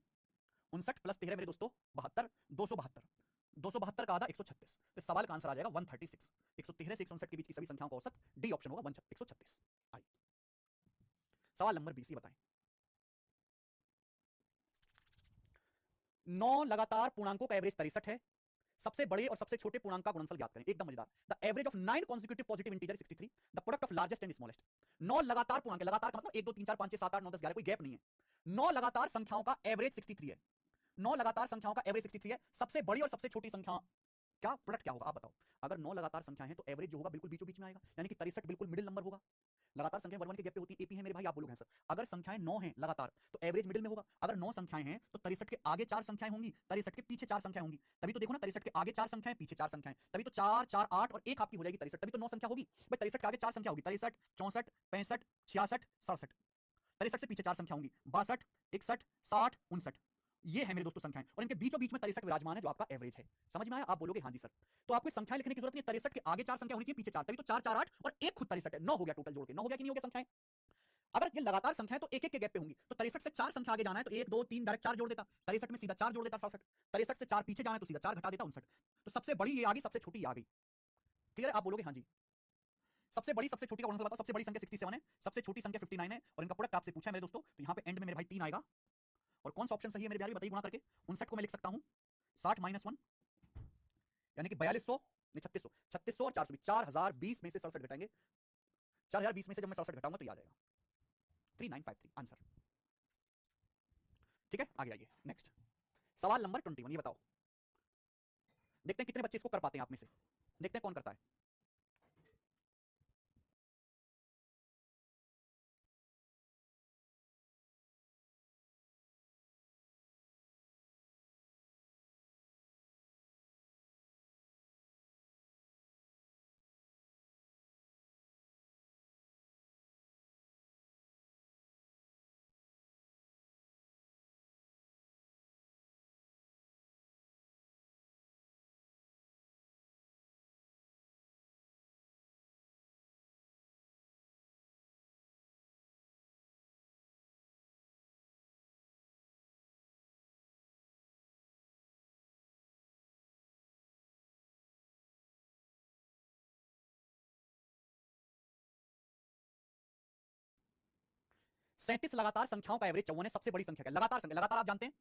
59 प्लस 13 मेरे दोस्तों 72, 272, 272 का आधा 136, तो सवाल का आंसर आ जाएगा 136। 113 से 159 के बीच की सभी संख्याओं का औसत, डी ऑप्शन होगा 136। आइए सवाल नंबर 20 बताएं। 9 लगातार पूर्णांकों का एवरेज 63 है, सबसे बड़े और सबसे छोटे पूर्णांक का गुणनफल ज्ञात करें, एकदम मजेदार। The average of 9 consecutive positive integer 63, the product of largest and smallest. 9 लगातार पूर्णांक, लगातार का मतलब 1 2 3 4 5 6 7 8 9 10 11, कोई गैप नहीं है। 9 लगातार संख्याओं का एवरेज 63 है, 9 लगातार संख्याओं का एवरेज 63 है, सबसे बड़ी और सबसे छोटी संख्या क्या प्रोडक्ट क्या होगा आप बताओ। अगर 9 लगातार संख्या है तो एवरेज जो होगा बिल्कुल बीचों बीच में आएगा, यानी कि 63 बिल्कुल मिडिल नंबर होगा। लगातार संख्याएं 1 1 के गैप पे होती है, एपी है मेरे भाई, आप बोलोगे सर अगर संख्याएं 9 हैं लगातार तो एवरेज मिडिल में होगा। अगर 9 संख्याएं हैं तो 63 के आगे 4 संख्याएं होंगी, 63 के पीछे 4 संख्याएं होंगी, तभी तो देखो ना 63 के आगे 4 संख्याएं पीछे 4 संख्याएं, तभी तो 4 4 8 और 1 आपकी हो जाएगी 63, तभी तो 9 संख्या होगी भाई। 63 के आगे 4 संख्या होगी, 63 64 65 66 67, 63 से पीछे 4 संख्या होंगी 62 61 60 59, ये है मेरे दोस्तों संख्याएं, और इनके बीचों बीच में 63 विराजमान है जो आपका एवरेज है। समझ में आया, आप बोलोगे हाँ जी सर। तो आपको संख्याएं लिखने की जरूरत नहीं है, 63 के आगे 4 संख्या होनी चाहिए, पीछे 4, तभी तो 4 4 8 और एक खुद 63 है, 9 हो गया टोटल जोड़ के, 9 हो गया कि नहीं हो गया संख्याएं। अगर ये लगातार संख्या है तो एक एक के गैप पे होंगी, तो 63 से 4 संख्या आगे जाना है तो 1 2 3 डायरेक्ट 4 जोड़ देता, 63 में सीधा 4 जोड़ देता 67, 63 से 4 पीछे जाना है तो सीधा 4 घटा देता 59, तो सबसे बड़ी ये आ गई, सबसे छोटी ये आ गई। क्लियर है, आप बोलोगे हाँ जी। सबसे बड़ी सबसे छोटी का गुणनफल बताओ, सबसे बड़ी संख्या 67 है, सबसे छोटी संख्या 59 है, और इनका प्रोडक्ट आपसे पूछा है मेरे दोस्तों, तो यहाँ पे एंड में मेरे भाई 3 आएगा, और कौन सा ऑप्शन सही है मेरे प्यारे बताइए गुणा करके। 59 को मैं लिख सकता हूँ 60 माइनस 1 यानी कि 4200 नहीं 3600, 3600 और 420, 4020 में से 67 घटाएंगे, 4020 में से जब मैं 67 घटाऊंगा तो ये आ जाएगा 3953 आंसर। ठीक है, आगे आइए नेक्स्ट सवाल नंबर 21, ये बताओ, देखते हैं कितने बच्चे इसको कर पाते हैं आप में से, देखते हैं कौन करता है। सैंतीस लगातार संख्याओं का एवरेज 54 है, सबसे बड़ी संख्या क्या, लगातार संख्या, लगातार आप जानते हैं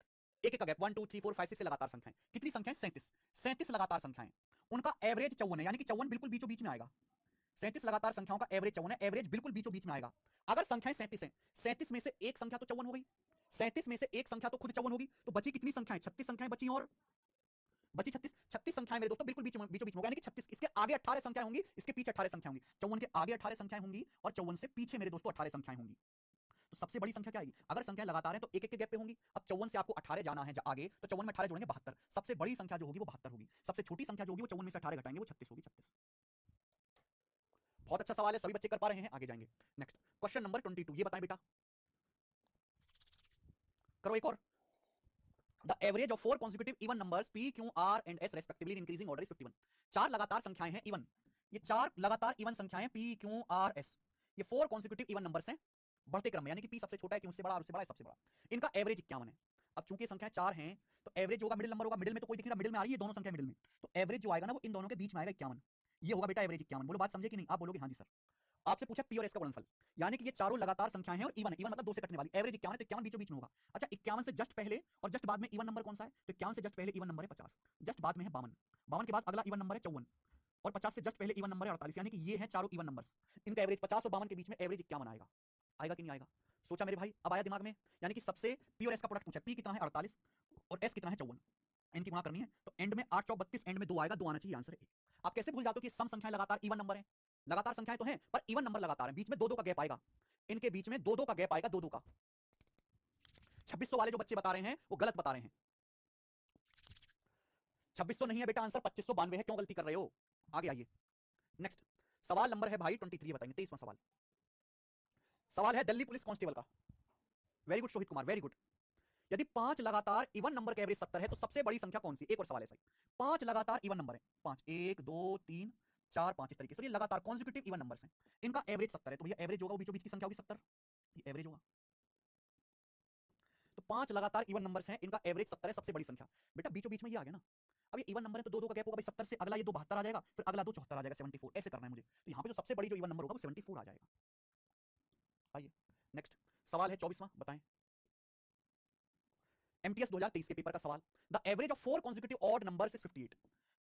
एक एक का गैप 1 2 3 4 5 6 से लगातार संख्याएं, कितनी संख्याएं 37, 37 लगातार संख्याएं, उनका एवरेज 54 है, यानी कि 54 बिल्कुल बीचों बीच में आएगा। 37 लगातार संख्याओं का एवरेज 54 है, एवरेज बिल्कुल बीचों बीच में आएगा। अगर संख्याएं 37 हैं, 37 में से एक संख्या तो 54 हो गई, 37 में से एक संख्या तो खुद 54 होगी, तो बची कितनी संख्याएं, 36 संख्याएं बची, और बची 36, 36 संख्याएं मेरे दोस्तों बिल्कुल बीचों बीच होगा, यानी कि 36, इसके आगे 18 संख्याएं होंगी, इसके पीछे 18 संख्याएं होंगी, 54 के आगे 18 संख्याएं होंगी और 54 से पीछे मेरे दोस्तों 18 संख्याएं होंगी। तो सबसे बड़ी संख्या क्या आएगी, अगर संख्या लगातार है तो एक एक के गैप पे होंगी। अब 54 से आपको 18 जाना है आगे, तो 54 में 18 जोड़ेंगे 72, सबसे बड़ी संख्या जो होगी वो 72 होगी, सबसे छोटी संख्या जो होगी वो 54 में से 18 घटाएंगे वो 36 होगी, 36। बहुत अच्छा सवाल है, सभी बच्चे कर पा रहे हैं, आगे जाएंगे नेक्स्ट क्वेश्चन नंबर 22, ये बताएं बेटा, करो एक और। The average of 4 consecutive even numbers p q r and s respectively in increasing order is 51। चार लगातार संख्याएं हैं इवन, ये चार लगातार इवन संख्याएं p q r s, ये 4 consecutive even numbers हैं बढ़ते क्रम में, यानी कि p सबसे छोटा है, q से बड़ा और उससे बड़ा है सबसे बड़ा, इनका एवरेज 51 है। अब चूंकि संख्याएं चार हैं तो एवरेज होगा मिडिल नंबर होगा, मिडिल में तो कोई दिख नहीं रहा, मिडिल में आ रही है दोनों संख्या मिडिल में, तो एवरेज जो आएगा ना वो इन दोनों के बीच में आएगा 51, ये होगा बेटा एवरेज 51। बोलो बात समझे कि नहीं, आप बोलोगे हाँ जी सर। आपसे पूछा पी और एस का गुणनफल, यानी कि ये चारों लगातार संख्याएं हैं और इवन, इवन मतलब दो से कटने वाली, एवरेज 51 है तो 51 बीचों बीच में होगा। अच्छा 51 से जस्ट पहले और जस्ट बाद में इवन नंबर कौन सा है, तो 51 से जस्ट पहले इवन नंबर है 50, जस्ट बाद में है 52, 52 के बाद अगला इवन नंबर है 54, और 50 से जस्ट पहले इवन नंबर है 48, यानी कि ये है चारों इवन नंबर्स, इनका एवरेज 50 और 52 के बीच में एवरेज 51 आएगा। आएगा कि नहीं आएगा, सोचा मेरे भाई, अब आया दिमाग में, यानी कि सबसे पी और एस का प्रोडक्ट पूछा, पी कितना है 48 और एस कितना है 54, इनकी गुणा करनी है, तो एंड में 8 चौक 32, एंड में 2 आएगा, 2 आना चाहिए, आंसर है आप कैसे भूल जाते हो कि सम संख्याएं लगातार इवन नंबर है? लगातार संख्याएं तो हैं पर इवन नंबर लगातार है, बीच में दो दो का गैप आएगा, इनके बीच में दो दो का गैप आएगा, दो दो का। 2600 वाले जो बच्चे बता रहे हैं वो गलत बता रहे हैं। 2600 नहीं है बेटा आंसर, 2592 है, क्यों गलती कर रहे हो? आगे आइए नेक्स्ट सवाल नंबर है भाई 23 बताएंगे, 23वां सवाल। सवाल है दिल्ली पुलिस कांस्टेबल का। Very good Shohit Kumar, very good. यदि 5 लगातार इवन नंबर का एवरेज 70 है तो सबसे बड़ी संख्या कौन सी? एक और सवाल है सही, 5 लगातार इवन नंबर है, 5 1 2 3 4 5 इस तरीके से, ये लगातार कॉन्जिक्यूटिव इवन नंबर्स हैं, इनका एवरेज 70 है, तो भैया एवरेज होगा वो बीचों बीच की संख्या होगी 70, ये एवरेज होगा। तो 5 लगातार इवन नंबर्स हैं, इनका एवरेज 70 है, सबसे बड़ी संख्या। बेटा बीचों बीच में ये आ गया ना, अब ये इवन नंबर है तो दो दो का गैप होगा भाई, 70 से अगला ये 2 72 आ जाएगा, फिर अगला 2 74 आ जाएगा, 74 ऐसे करना है मुझे। तो यहाँ पे जो सबसे बड़ी जो इवन नंबर होगा वो 74 आ जाएगा। आइए नेक्स्ट सवाल है 24वां, बताएं। एमटीएस 2023 के पेपर का सवाल, the average of 4 consecutive odd numbers is 58।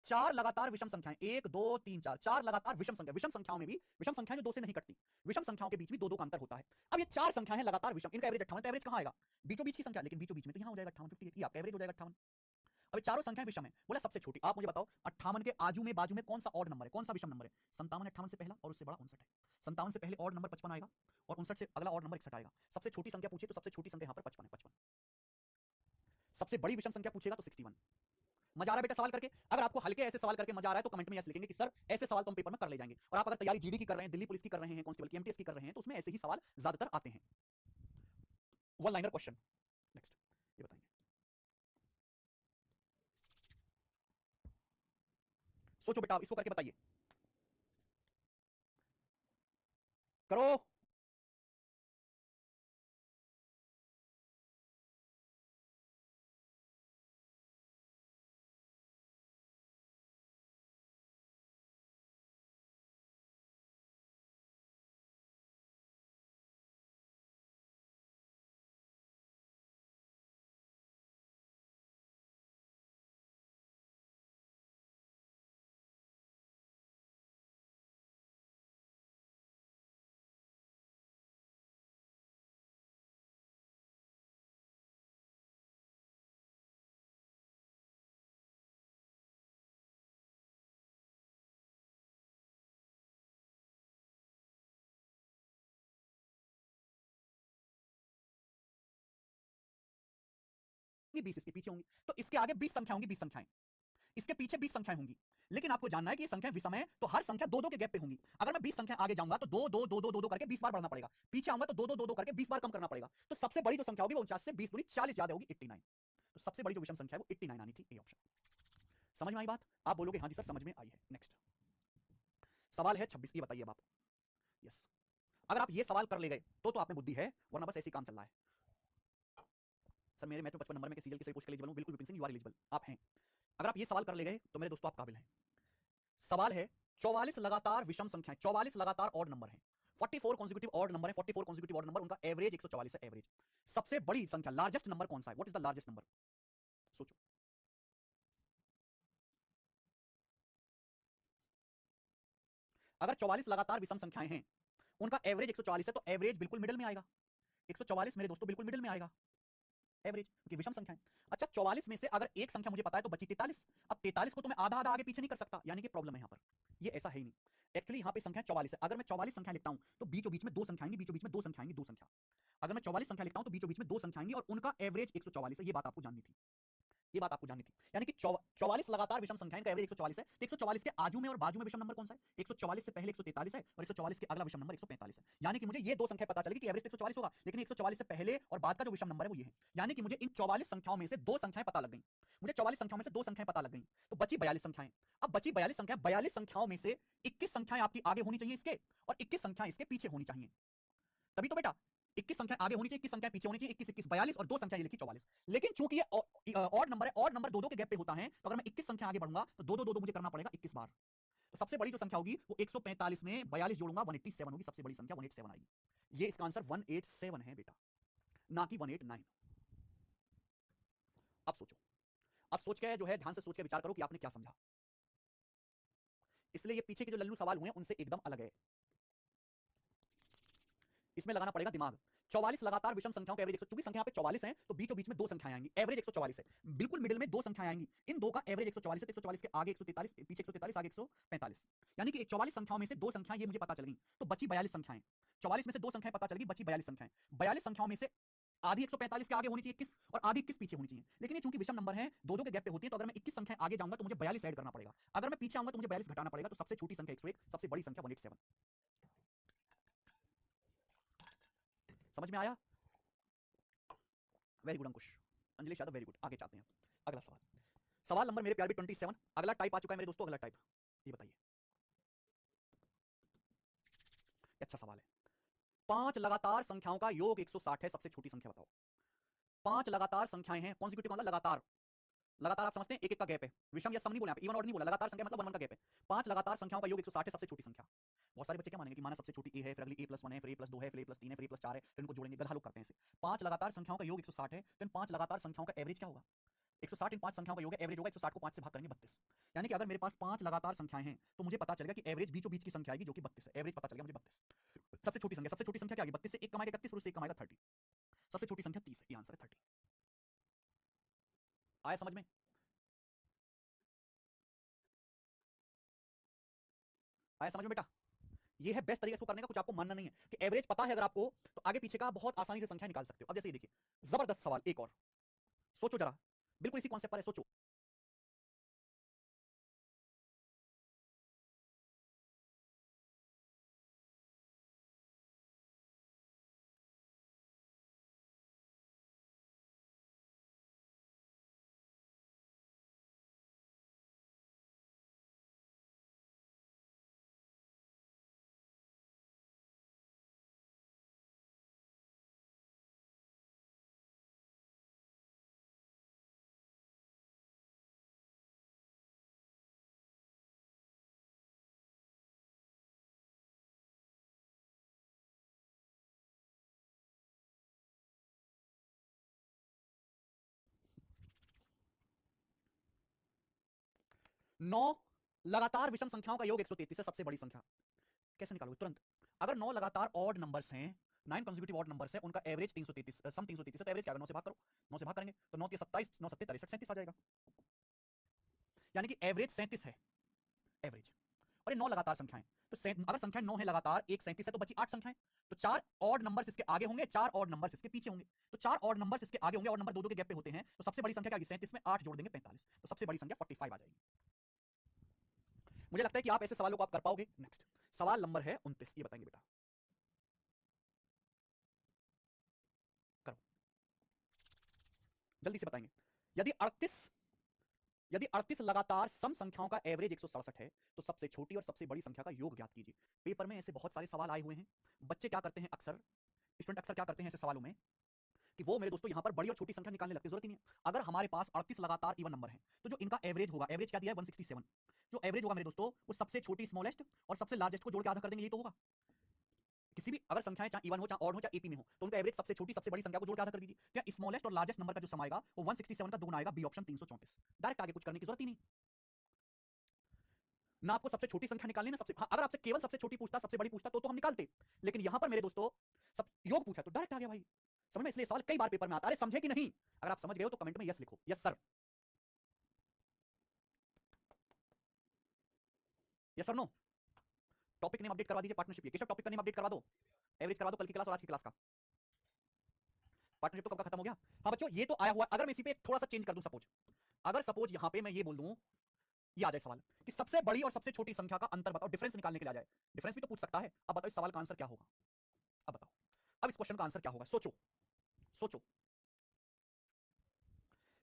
4 लगातार विषम संख्याएं, 1 2 3 4, 4 लगातार विषम संख्या, विषम संख्याओं में भी विषम संख्याएं जो 2 से नहीं कटती, विषम संख्याओं के बीच भी 2 2 का अंतर होता है। अब ये 4 संख्याएं हैं लगातार विषम, इनका एवरेज 58, तो एवरेज कहां आएगा? बीचों बीच की संख्या, लेकिन बीचों बीच में तो यहां हो जाएगा 58, 58, ये आपका एवरेज हो जाएगा 58। अब चारों संख्याएं विषम है, बोला सबसे छोटी, आप मुझे बताओ 58 के आजू में बाजू में कौन सा ऑड नंबर है, कौन सा विषम नंबर है? 57 58 से पहला और उससे बड़ा 59 है। 57 से पहले ऑड नंबर 55 आएगा और 59 से अगला ऑड नंबर 61 आएगा। सबसे छोटी संख्या पूछे तो सबसे छोटी संख्या यहां पर 55 है, 55। सबसे बड़ी विषम संख्या पूछेगा तो 61। मजा आ रहा है बेटा सवाल करके? अगर आपको हल्के ऐसे सवाल करके मजा आ रहा है तो कमेंट में यस लिखेंगे कि सर ऐसे सवाल तो हम पेपर में कर ले जाएंगे। और आप अगर तैयारी जीडी की कर रहे हैं, दिल्ली पुलिस की कर रहे हैं, कांस्टेबल की, एमटीएस की कर रहे हैं, तो उसमें ऐसे ही सवाल ज्यादातर आते हैं, वन लाइनर क्वेश्चन। नेक्स्ट ये बताएंगे, सोचो बेटा, इसको करके बताइए, करो। होंगी 20 इसके पीछे होंगी, तो इसके आगे 20 संख्या होंगी, 20 संख्याएं, इसके पीछे 20 संख्याएं होंगी। लेकिन आपको जानना है कि ये संख्या विषम है तो हर संख्या दो दो के गैप पे होंगी। अगर मैं 20 संख्या आगे जाऊंगा तो दो दो दो दो दो दो करके 20 बार बढ़ना पड़ेगा, पीछे आऊंगा तो दो दो दो दो करके 20 बार कम करना पड़ेगा। तो सबसे बड़ी जो संख्या होगी वो 49 से 20 दूनी 40 ज्यादा होगी, 89। तो सबसे बड़ी जो विषम संख्या है वो 89 आनी थी, ए ऑप्शन। समझ में आई बात? आप बोलोगे हाँ जी सर समझ में आई है। नेक्स्ट सवाल है 26, ये बताइए अब आप। यस, अगर आप ये सवाल कर ले गए तो आपने बुद्धि है, वरना बस ऐसे ही काम चल रहा है। सर मेरे मैथ में 55 नंबर में के सीजल की सभी पोस्ट के एलिजिबल हूं, बिल्कुल Vipin Singh, you are eligible, आप हैं। अगर आप ये सवाल कर ले गए तो मेरे दोस्तों आप काबिल हैं। सवाल है 44 लगातार विषम संख्याएं, 44 लगातार ऑड नंबर हैं, 44 कॉन्जिक्यूटिव ऑड नंबर है, 44 कॉन्जिक्यूटिव ऑड नंबर, उनका एवरेज 144 है, एवरेज। सबसे बड़ी संख्या लार्जेस्ट नंबर कौन सा है? What is the largest number? सोचो। अगर 44 लगातार विषम संख्याएं हैं, उनका एवरेज 144 है, तो एवरेज बिल्कुल मिडिल में आएगा। 144 मेरे दोस्तों बिल्कुल मिडिल में आएगा, एवरेज, क्योंकि विषम संख्या है। अच्छा 44 में से अगर एक संख्या मुझे पता है तो बची 43। अब 43 को तो मैं आधा आधा आगे पीछे नहीं कर सकता, यानी कि प्रॉब्लम है यहाँ पर, ये ऐसा है ही नहीं। एक्चुअली यहाँ पे संख्या 44 है, अगर मैं 44 संख्या लिखता हूँ तो बीचों बीच में दो संख्या आएंगी, बीचों बीच में दो संख्या आएंगी, दो संख्या। अगर मैं 44 संख्या लिखता हूँ तो बीचों बीच में दो संख्या आएंगी और उनका एवरेज 144 है, ये बात आपको जाननी थी, ये बात आपको जाननी थी। यानी कि 44 लगातार विषम संख्याएं का एवरेज 144 है, तो 144 के आजू में और बाजू में विषम नंबर कौन सा है? 144 से पहले 143 है और 144 के अगला विषम नंबर 145 है। यानी कि मुझे ये दो संख्या पता चलेगी कि एवरेज 144 होगा, लेकिन 144 से पहले और बाद का जो विषम नंबर है वो ये है। यानी कि मुझे इन 44 संख्याओं में से दो संख्याएं पता लग गई, मुझे 44 संख्याओं में से दो संख्याएं पता लग गई, तो बची 42 संख्याएं। अब बची 42 संख्याएं, 42 संख्याओं में से 21 संख्याएं आपकी आगे होनी चाहिए इसके, और 21 संख्याएं इसके पीछे होनी चाहिए। तभी तो बेटा 21 संख्या आगे होनी चाहिए, 21 संख्या पीछे होनी चाहिए, 21 21 42 और दो संख्या ये लिखी 44। लेकिन चूंकि ये ऑड नंबर है, ऑड नंबर दो दो के गैप पे होता है, तो अगर मैं 21 संख्या आगे बढ़ूंगा तो दो दो दो दो मुझे करना पड़ेगा 21 बार। तो सबसे बड़ी जो संख्या होगी वो 145 में 42 जोड़ूंगा 187 होगी, सबसे बड़ी संख्या 187 आएगी। ये इसका आंसर 187 है बेटा, ना कि 189। अब सोचो, अब सोच के जो है ध्यान से सोच के विचार करो कि आपने क्या समझा। इसलिए ये पीछे के जो लल्लू सवाल हुए हैं उनसे एकदम अलग है, इसमें लगाना पड़ेगा दिमाग। 44 लगातार विषम संख्याओं का एवरेज 100, चूंकि संख्या पे 44 है तो बीचों बीच में दो संख्याएं आएंगी, एवरेज 144 है, बिल्कुल मिडिल में दो संख्याएं आएंगी, इन दो का एवरेज 144 है, 144 के आगे 143, पीछे 143, आगे 145, यानी कि 44 संख्याओं में से दो संख्याएं ये मुझे पता चल गई, तो बची 42 संख्याएं, 44 में से दो संख्याएं पता चल गई, बची 42 संख्याएं, 42 संख्याओं में से आधी 145 के आगे होनी चाहिए 21 और आधी 21 पीछे होनी चाहिए, लेकिन ये चूंकि विषम नंबर है दो दो के गैप पे होती है, तो अगर मैं 21 संख्या आगे जाऊंगा तो मुझे 42 ऐड करना पड़ेगा, अगर मैं पीछे आऊंगा तो मुझे 42 घटाना पड़ेगा, तो सबसे छोटी संख्या 101, सबसे बड़ी संख्या 187। समझ में आया? वेरी गुड अंकुश, अंजलि यादव, वेरी गुड। आगे चाहते हैं अगला सवाल, सवाल नंबर मेरे प्यारे 27। अगला टाइप आ चुका है मेरे दोस्तों, अगला टाइप ये बताइए, अच्छा सवाल है। पांच लगातार संख्याओं का योग 160 है, सबसे छोटी संख्या बताओ। पांच लगातार संख्याएं हैं, कॉन्सिक्यूटिव मतलब लगातार, लगातार आप समझते हैं एक एक का गैप है, विषम या सम नहीं बोला, इवन ऑड नहीं बोला, लगातार संख्या मतलब वन वन का गैप है। पांच लगातार संख्याओं का योग 160 है, सबसे छोटी संख्या। बहुत सारे बच्चे क्या मानेंगे कि माना सबसे छोटी ए है, फिर अगली a+1 है, फिर a+2 है, फिर a+3 है, फिर a+4 है, फिर इनको जोड़ेंगे, गधा लोग करते हैं इसे। पांच लगातार संख्याओं का योग 160 है, तो इन पांच लगातार संख्याओं का एवरेज क्या होगा? 160 इन पांच संख्याओं का योग है, एवरेज होगा 160 को 5 से भाग करेंगे 32, यानी कि अगर मेरे पास पांच लगातार संख्याएं हैं तो मुझे पता चलेगा कि एवरेज बीचों बीच की संख्या आएगी जो कि 32 है, एवरेज पता चलेगा मुझे 32। सबसे छोटी संख्या, सबसे छोटी संख्या क्या आएगी? 32 से एक कमाएगा 31, फिर उससे एक कमाएगा 30, सबसे छोटी संख्या 30 है, ये आंसर है 30। आया समझ में? आया समझ में बेटा? ये है बेस्ट तरीका इसको करने का, कुछ आपको मानना नहीं है कि एवरेज पता है अगर आपको तो आगे पीछे का बहुत आसानी से संख्या निकाल सकते हो। अब जैसे ये देखिए, जबरदस्त सवाल एक और, सोचो जरा, बिल्कुल इसी कॉन्सेप्ट पर है, सोचो। नौ लगातार विषम संख्याओं का योग 133 है, सबसे बड़ी संख्या। कैसे निकालोगे तुरंत? अगर नौ लगातार ऑड नंबर्स हैं, 9 कंसेक्यूटिव ऑड नंबर्स हैं, उनका एवरेज 333, सम 333 है, तो एवरेज क्या है? 9 से भाग करो, 9 से भाग करेंगे तो 9 के 27, 9 7 63, 37 आ जाएगा, यानी कि एवरेज 37 है, एवरेज। और ये 9 लगातार संख्याएं, तो अगर संख्या 9 है लगातार, एक 37 है, तो बची 8 संख्याएं, तो 4 ऑड नंबर्स इसके आगे होंगे, 4 ऑड नंबर्स इसके पीछे होंगे, तो 4 ऑड नंबर्स इसके आगे होंगे, और नंबर दो दो के गैप पे होते हैं, तो सबसे बड़ी संख्या क्या आएगी? 37 में 8 जोड़ देंगे 45, तो सबसे बड़ी संख्या 45 आ जाएगी। मुझे लगता है कि आप ऐसे सवालों को आप कर पाओगे। नेक्स्ट सवाल नंबर है 29, ये बताएंगे बेटा, करो जल्दी से बताएंगे। यदि 38 लगातार सम संख्याओं का एवरेज 167 है, तो सबसे छोटी और सबसे बड़ी संख्या का योग ज्ञात कीजिए। पेपर में ऐसे बहुत सारे सवाल आए हुए हैं, बच्चे क्या करते हैं अक्सर, स्टूडेंट अक्सर क्या करते हैं ऐसे सवालों में कि वो मेरे दोस्तों यहां पर बड़ी और छोटी संख्या निकालने लगते, जरूरत ही नहीं है। अगर हमारे पास 38 लगातार इवन नंबर है, तो जो इनका एवरेज होगा, एवरेज क्या दिया है 167, जो एवरेज होगा मेरे दोस्तों वो सबसे छोटी स्मॉलेस्ट और सबसे लार्जेस्ट को जोड़ के आधा कर देंगे, ये तो होगा। किसी भी अगर संख्याएं चाहे इवन हो, चाहे ऑड हो, चाहे एपी में हो, तो उनका एवरेज सबसे छोटी सबसे बड़ी संख्या को जोड़ के आधा कर दीजिए। क्या स्मॉलेस्ट और लार्जेस्ट नंबर का जो सम आएगा वो 167 का दुगुना आएगा, बी ऑप्शन 334। डायरेक्ट आगे कुछ करने की जरूरत ही नहीं, ना आपको सबसे छोटी संख्या निकालनी ना सबसे, हाँ, अगर आपसे केवल सबसे छोटी पूछता सबसे बड़ी पूछता तो हम निकालते, लेकिन यहां पर मेरे दोस्तों सब योग पूछा तो डायरेक्ट आ गया भाई समझ में। इसलिए सवाल कई बार पेपर में आता है, अरे समझे कि नहीं? अगर आप समझ गए हो तो कमेंट में यस लिखो, yes sir, yes sir no. Topic name update करवा दीजिए, पार्टनरशिप ये केशव, टॉपिक का नेम अपडेट करवा दो, एवरेज करवा दो कल की क्लास और आज की क्लास का। पार्टनरशिप तो कब का खत्म हो गया? हाँ बच्चों ये तो आया हुआ, अगर मैं इसी पे थोड़ा सा चेंज कर दूं, सपोज अगर सपोज यहां पे मैं ये बोल दूं, ये आ जाए सवाल कि सबसे बड़ी और सबसे छोटी संख्या का अंतर बताओ, डिफरेंस निकालने के लिए आ जाए, डिफरेंस भी तो पूछ सकता है। अब बताओ इस सवाल का आंसर क्या होगा? अब बताओ, अब इस क्वेश्चन का आंसर क्या होगा? सोचो सोचो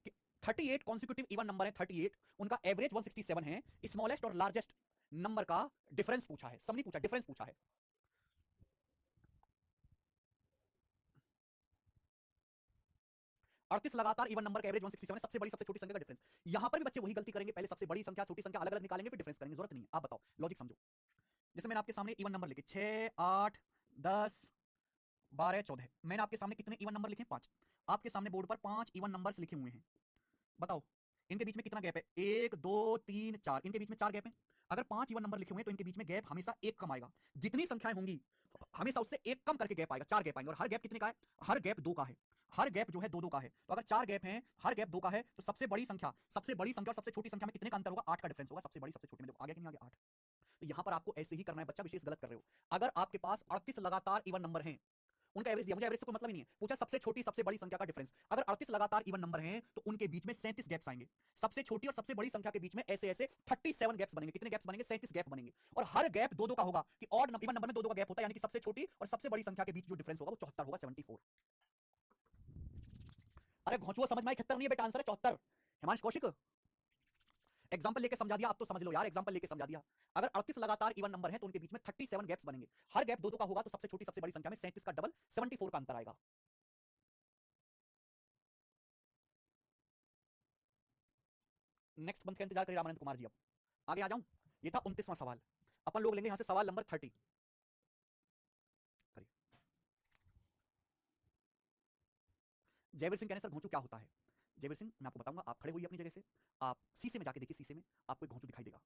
कि 38 कॉन्सिक्यूटिव इवन नंबर है, 38 उनका एवरेज 167 है, स्मॉलेस्ट और लार्जेस्ट नंबर का डिफरेंस पूछा है, सम नहीं पूछा, डिफरेंस पूछा है। 38 लगातार इवन नंबर का एवरेज 167 है, सबसे बड़ी सबसे छोटी संख्या का डिफरेंस। यहां पर भी बच्चे वही गलती करेंगे, पहले सबसे बड़ी संख्या छोटी संख्या अलग अलग निकालेंगे फिर डिफरेंस करेंगे, जरूरत नहीं है। आप बताओ लॉजिक समझो, जैसे मैंने आपके सामने इवन नंबर लिखे 6 8 10 12 14, मैंने आपके सामने कितने इवन नंबर लिखे? 5। आपके सामने बोर्ड पर 5 इवन नंबर्स लिखे हुए हैं, बताओ इनके बीच में कितना गैप है? 1 2 3 4, इनके बीच में 4 गैप है। अगर 5 इवन नंबर लिखे हुए हैं तो इनके बीच में गैप हमेशा एक कम आएगा। जितनी संख्याएं होंगी हमेशा उससे एक कम करके गैप आएगा, 4 गैप आएंगे। और हर गैप कितने का है? हर गैप 2 का है। हर गैप जो है 2 2 का है। तो अगर 4 गैप हैं, हर गैप 2 का है, तो सबसे बड़ी संख्या और सबसे छोटी संख्या में कितने का अंतर होगा? 8 का डिफरेंस होगा। सबसे बड़ी सबसे छोटी में देखो आगे कि नहीं आगे? 8। तो यहां पर आपको ऐसे ही करना है बच्चा, विशेष गलत कर रहे हो। अगर आपके पास 38 लगातार इवन नंबर हैं, उनका एवरेज दिया, मुझे एवरेज से कोई मतलब ही नहीं है, पूछा सबसे छोटी सबसे बड़ी संख्या का डिफरेंस। अगर 38 लगातार इवन नंबर हैं तो उनके बीच में 37 गैप्स आएंगे। सबसे छोटी और सबसे बड़ी संख्या के बीच में ऐसे ऐसे 37 गैप्स बनेंगे। कितने गैप्स बनेंगे? 37 गैप बनेंगे। और हर गैप 2 2 का होगा कि ऑड इवन नंबर में 2 2 का गैप होता है, यानी कि सबसे छोटी और सबसे बड़ी संख्या के बीच जो डिफरेंस होगा वो 74 होगा, 74। अरे घोंचुआ समझ में 71 नहीं है बेटा, आंसर है 74। हिमांश कौशिक एग्जांपल लेके समझा दिया, अब तो समझ लो यार, एग्जांपल लेके समझा दिया। अगर 38 लगातार इवन नंबर है तो उनके बीच में 37 गैप्स बनेंगे। हर गैप 2 2 का होगा, तो सबसे छोटी सबसे बड़ी संख्या में 37 का डबल 74 का अंतर आएगा। नेक्स्ट मंथ का इंतजार करिए रामानंद कुमार जी। अब आगे आ जाऊं, ये था 29वां सवाल। अपन लोग लेंगे यहां से सवाल नंबर 30। करिए। जयवीर सिंह कहने सर घोंचू क्या होता है? जयवीर सिंह मैं आपको बताऊंगा, आप खड़े होइए अपनी जगह से, आप शीशे में जाके देखिए, शीशे में आपको एक घोंचू दिखाई देगा।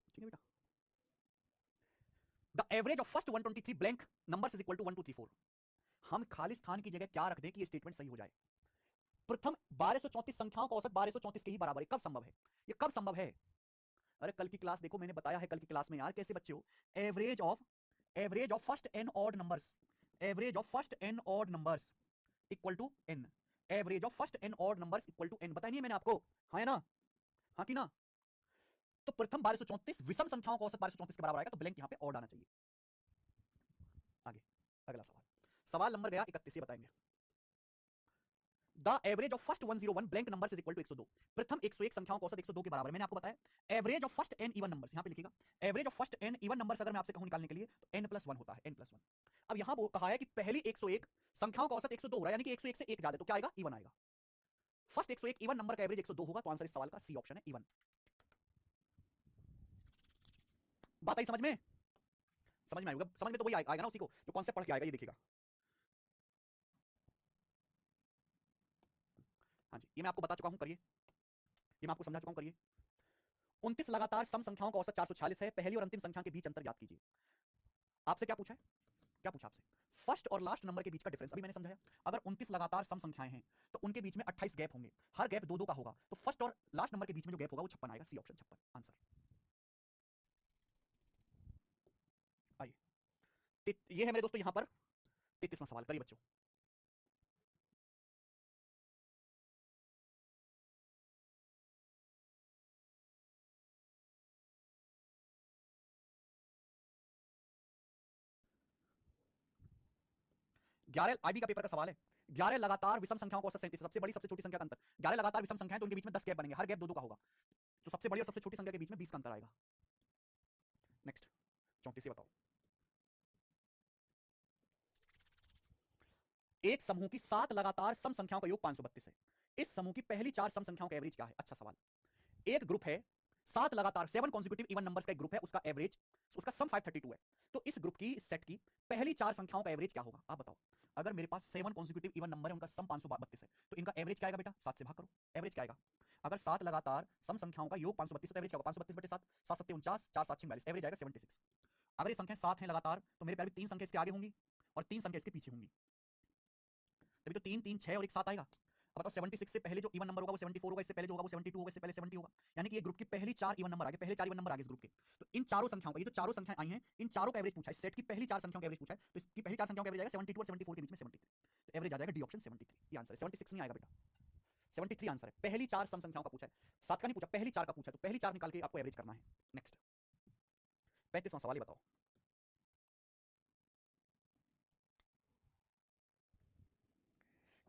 ठीक है बेटा। The average of first 123 blank numbers is equal to 1 2 3 4। हम खाली स्थान की जगह क्या रख दें कि ये स्टेटमेंट सही हो जाए? प्रथम 1234 संख्याओं का औसत 1234 के ही बराबर है। कब संभव है? ये कब संभव है? अरे कल की क्लास देखो, मैंने बताया है कल की क्लास में यार, कैसे बच्चे हो। Average of first n odd numbers, average of first n odd numbers equal to n. Average of first n odd numbers equal to n, बताया नहीं है मैंने आपको? हाँ है ना? हाँ कि ना? तो प्रथम 1234 विषम संख्याओं का औसत 1234 के बराबर आएगा, तो ब्लैंक यहां पे ऑड आना चाहिए। आगे अगला सवाल, सवाल नंबर गया 31, बताएंगे। The average of first 101 blank numbers is equal to 102। प्रथम 101 संख्याओं का औसत 102 के बराबर है। मैंने आपको बताया average of first n even numbers, यहां पे लिखिएगा average of first n even numbers. अगर मैं आपसे कहूं निकालने के लिए तो n+1 होता है, n+1। अब यहां वो कहा है कि पहली 101 संख्याओं का औसत 102 हो रहा है, यानी कि 101 से एक ज्यादा, तो क्या आएगा? इवन आएगा। फर्स्ट 101 इवन नंबर का एवरेज 102 होगा, तो आंसर इस सवाल का सी ऑप्शन है, इवन। बात आई समझ में? समझ में आएगा, समझ में तो वही आएगा ना, उसी को जो कॉन्सेप्ट पढ़ के आएगा, ये देखिएगा। हाँ जी, ये मैं आपको बता चुका हूं, करिए। ये मैं आपको समझा चुका हूं, करिए। 29 लगातार सम संख्याओं का औसत 446 है। पहली और अंतिम संख्या के बीच अंतर ज्ञात कीजिए। आपसे क्या पूछा है? क्या पूछा आपसे? फर्स्ट और लास्ट नंबर के बीच का डिफरेंस, अभी मैंने समझाया। अगर 29 लगातार सम संख्याएं हैं तो उनके बीच में 28 गैप होंगे। हर गैप 2 2 का होगा, तो फर्स्ट और लास्ट नंबर के बीच में जो गैप होगा वो 56 आएगा, सी ऑप्शन 56 आंसर। आइए, ये है मेरे दोस्तों यहां पर 33वां सवाल, करिए बच्चों। ग्यारह आईबी का पेपर का सवाल है। 11 लगातार विषम संख्याओं का औसत 37, सबसे बड़ी सबसे छोटी संख्या का अंतर। 11 लगातार विषम संख्याएं तो उनके बीच में 10 गैप बनेंगे, हर गैप 2 2 का होगा, तो सबसे बड़ी और सबसे छोटी संख्या के बीच में 20 का अंतर आएगा। नेक्स्ट 34 बताओ। एक समूह की 7 लगातार सम संख्याओं का योग 532 है। इस समूह की पहली 4 सम संख्याओं का एवरेज क्या है? अच्छा सवाल। एक ग्रुप है 7 लगातार 7 कॉन्जिक्यूटिव इवन नंबर्स का एक ग्रुप है, उसका एवरेज, उसका सम 532 है। तो इस ग्रुप की, इस सेट की पहली 4 संख्याओं का एवरेज क्या होगा? आप बताओ। अगर मेरे पास 7 कॉन्जिक्यूटिव इवन नंबर है, उनका सम 532 है, तो इनका एवरेज क्या आएगा बेटा? 7 से भाग करो, एवरेज क्या आएगा? अगर 7 लगातार सम संख्याओं का योग 532 तो एवरेज क्या होगा? 532 बटे 7, 7 7 49, 4 7 46, एवरेज आएगा 76। अगर ये संख्याएं 7 हैं लगातार, तो मेरे प्यारे 3 संख्या इसके आगे होंगी और 3 संख्या इसके पीछे होंगी, तभी तो 3 3 6 और 1 7 आएगा। अब बताओ 76 से पहले जो इवन नंबर होगा वो 74 होगा, इससे पहले जो होगा वो 72 होगा, इससे पहले 70 होगा, यानी कि ये ग्रुप की पहली 4 इवन नंबर आ गए, पहले 4 इवन नंबर आ गए इस ग्रुप के। तो इन चारों संख्याओं का, ये जो चारों संख्याएं आई हैं, इन चारों का एवरेज पूछा है, इस सेट की पहली 4 संख्याओं का एवरेज पूछा है, तो इसकी पहली 4 संख्याओं का एवरेज आएगा 72 और 74 के बीच में 73, तो एवरेज आ जाएगा डी ऑप्शन 73, ये आंसर है। 76 नहीं आएगा बेटा, 73 आंसर है। पहली 4 सम संख्याओं का पूछा है, 7 का नहीं पूछा, पहली 4 का पूछा, तो पहली 4 निकाल के आपको एवरेज करना है। नेक्स्ट 35वां सवाल, बताओ।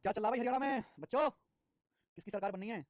क्या चल रहा है भाई हरियाणा में बच्चों? किसकी सरकार बननी है?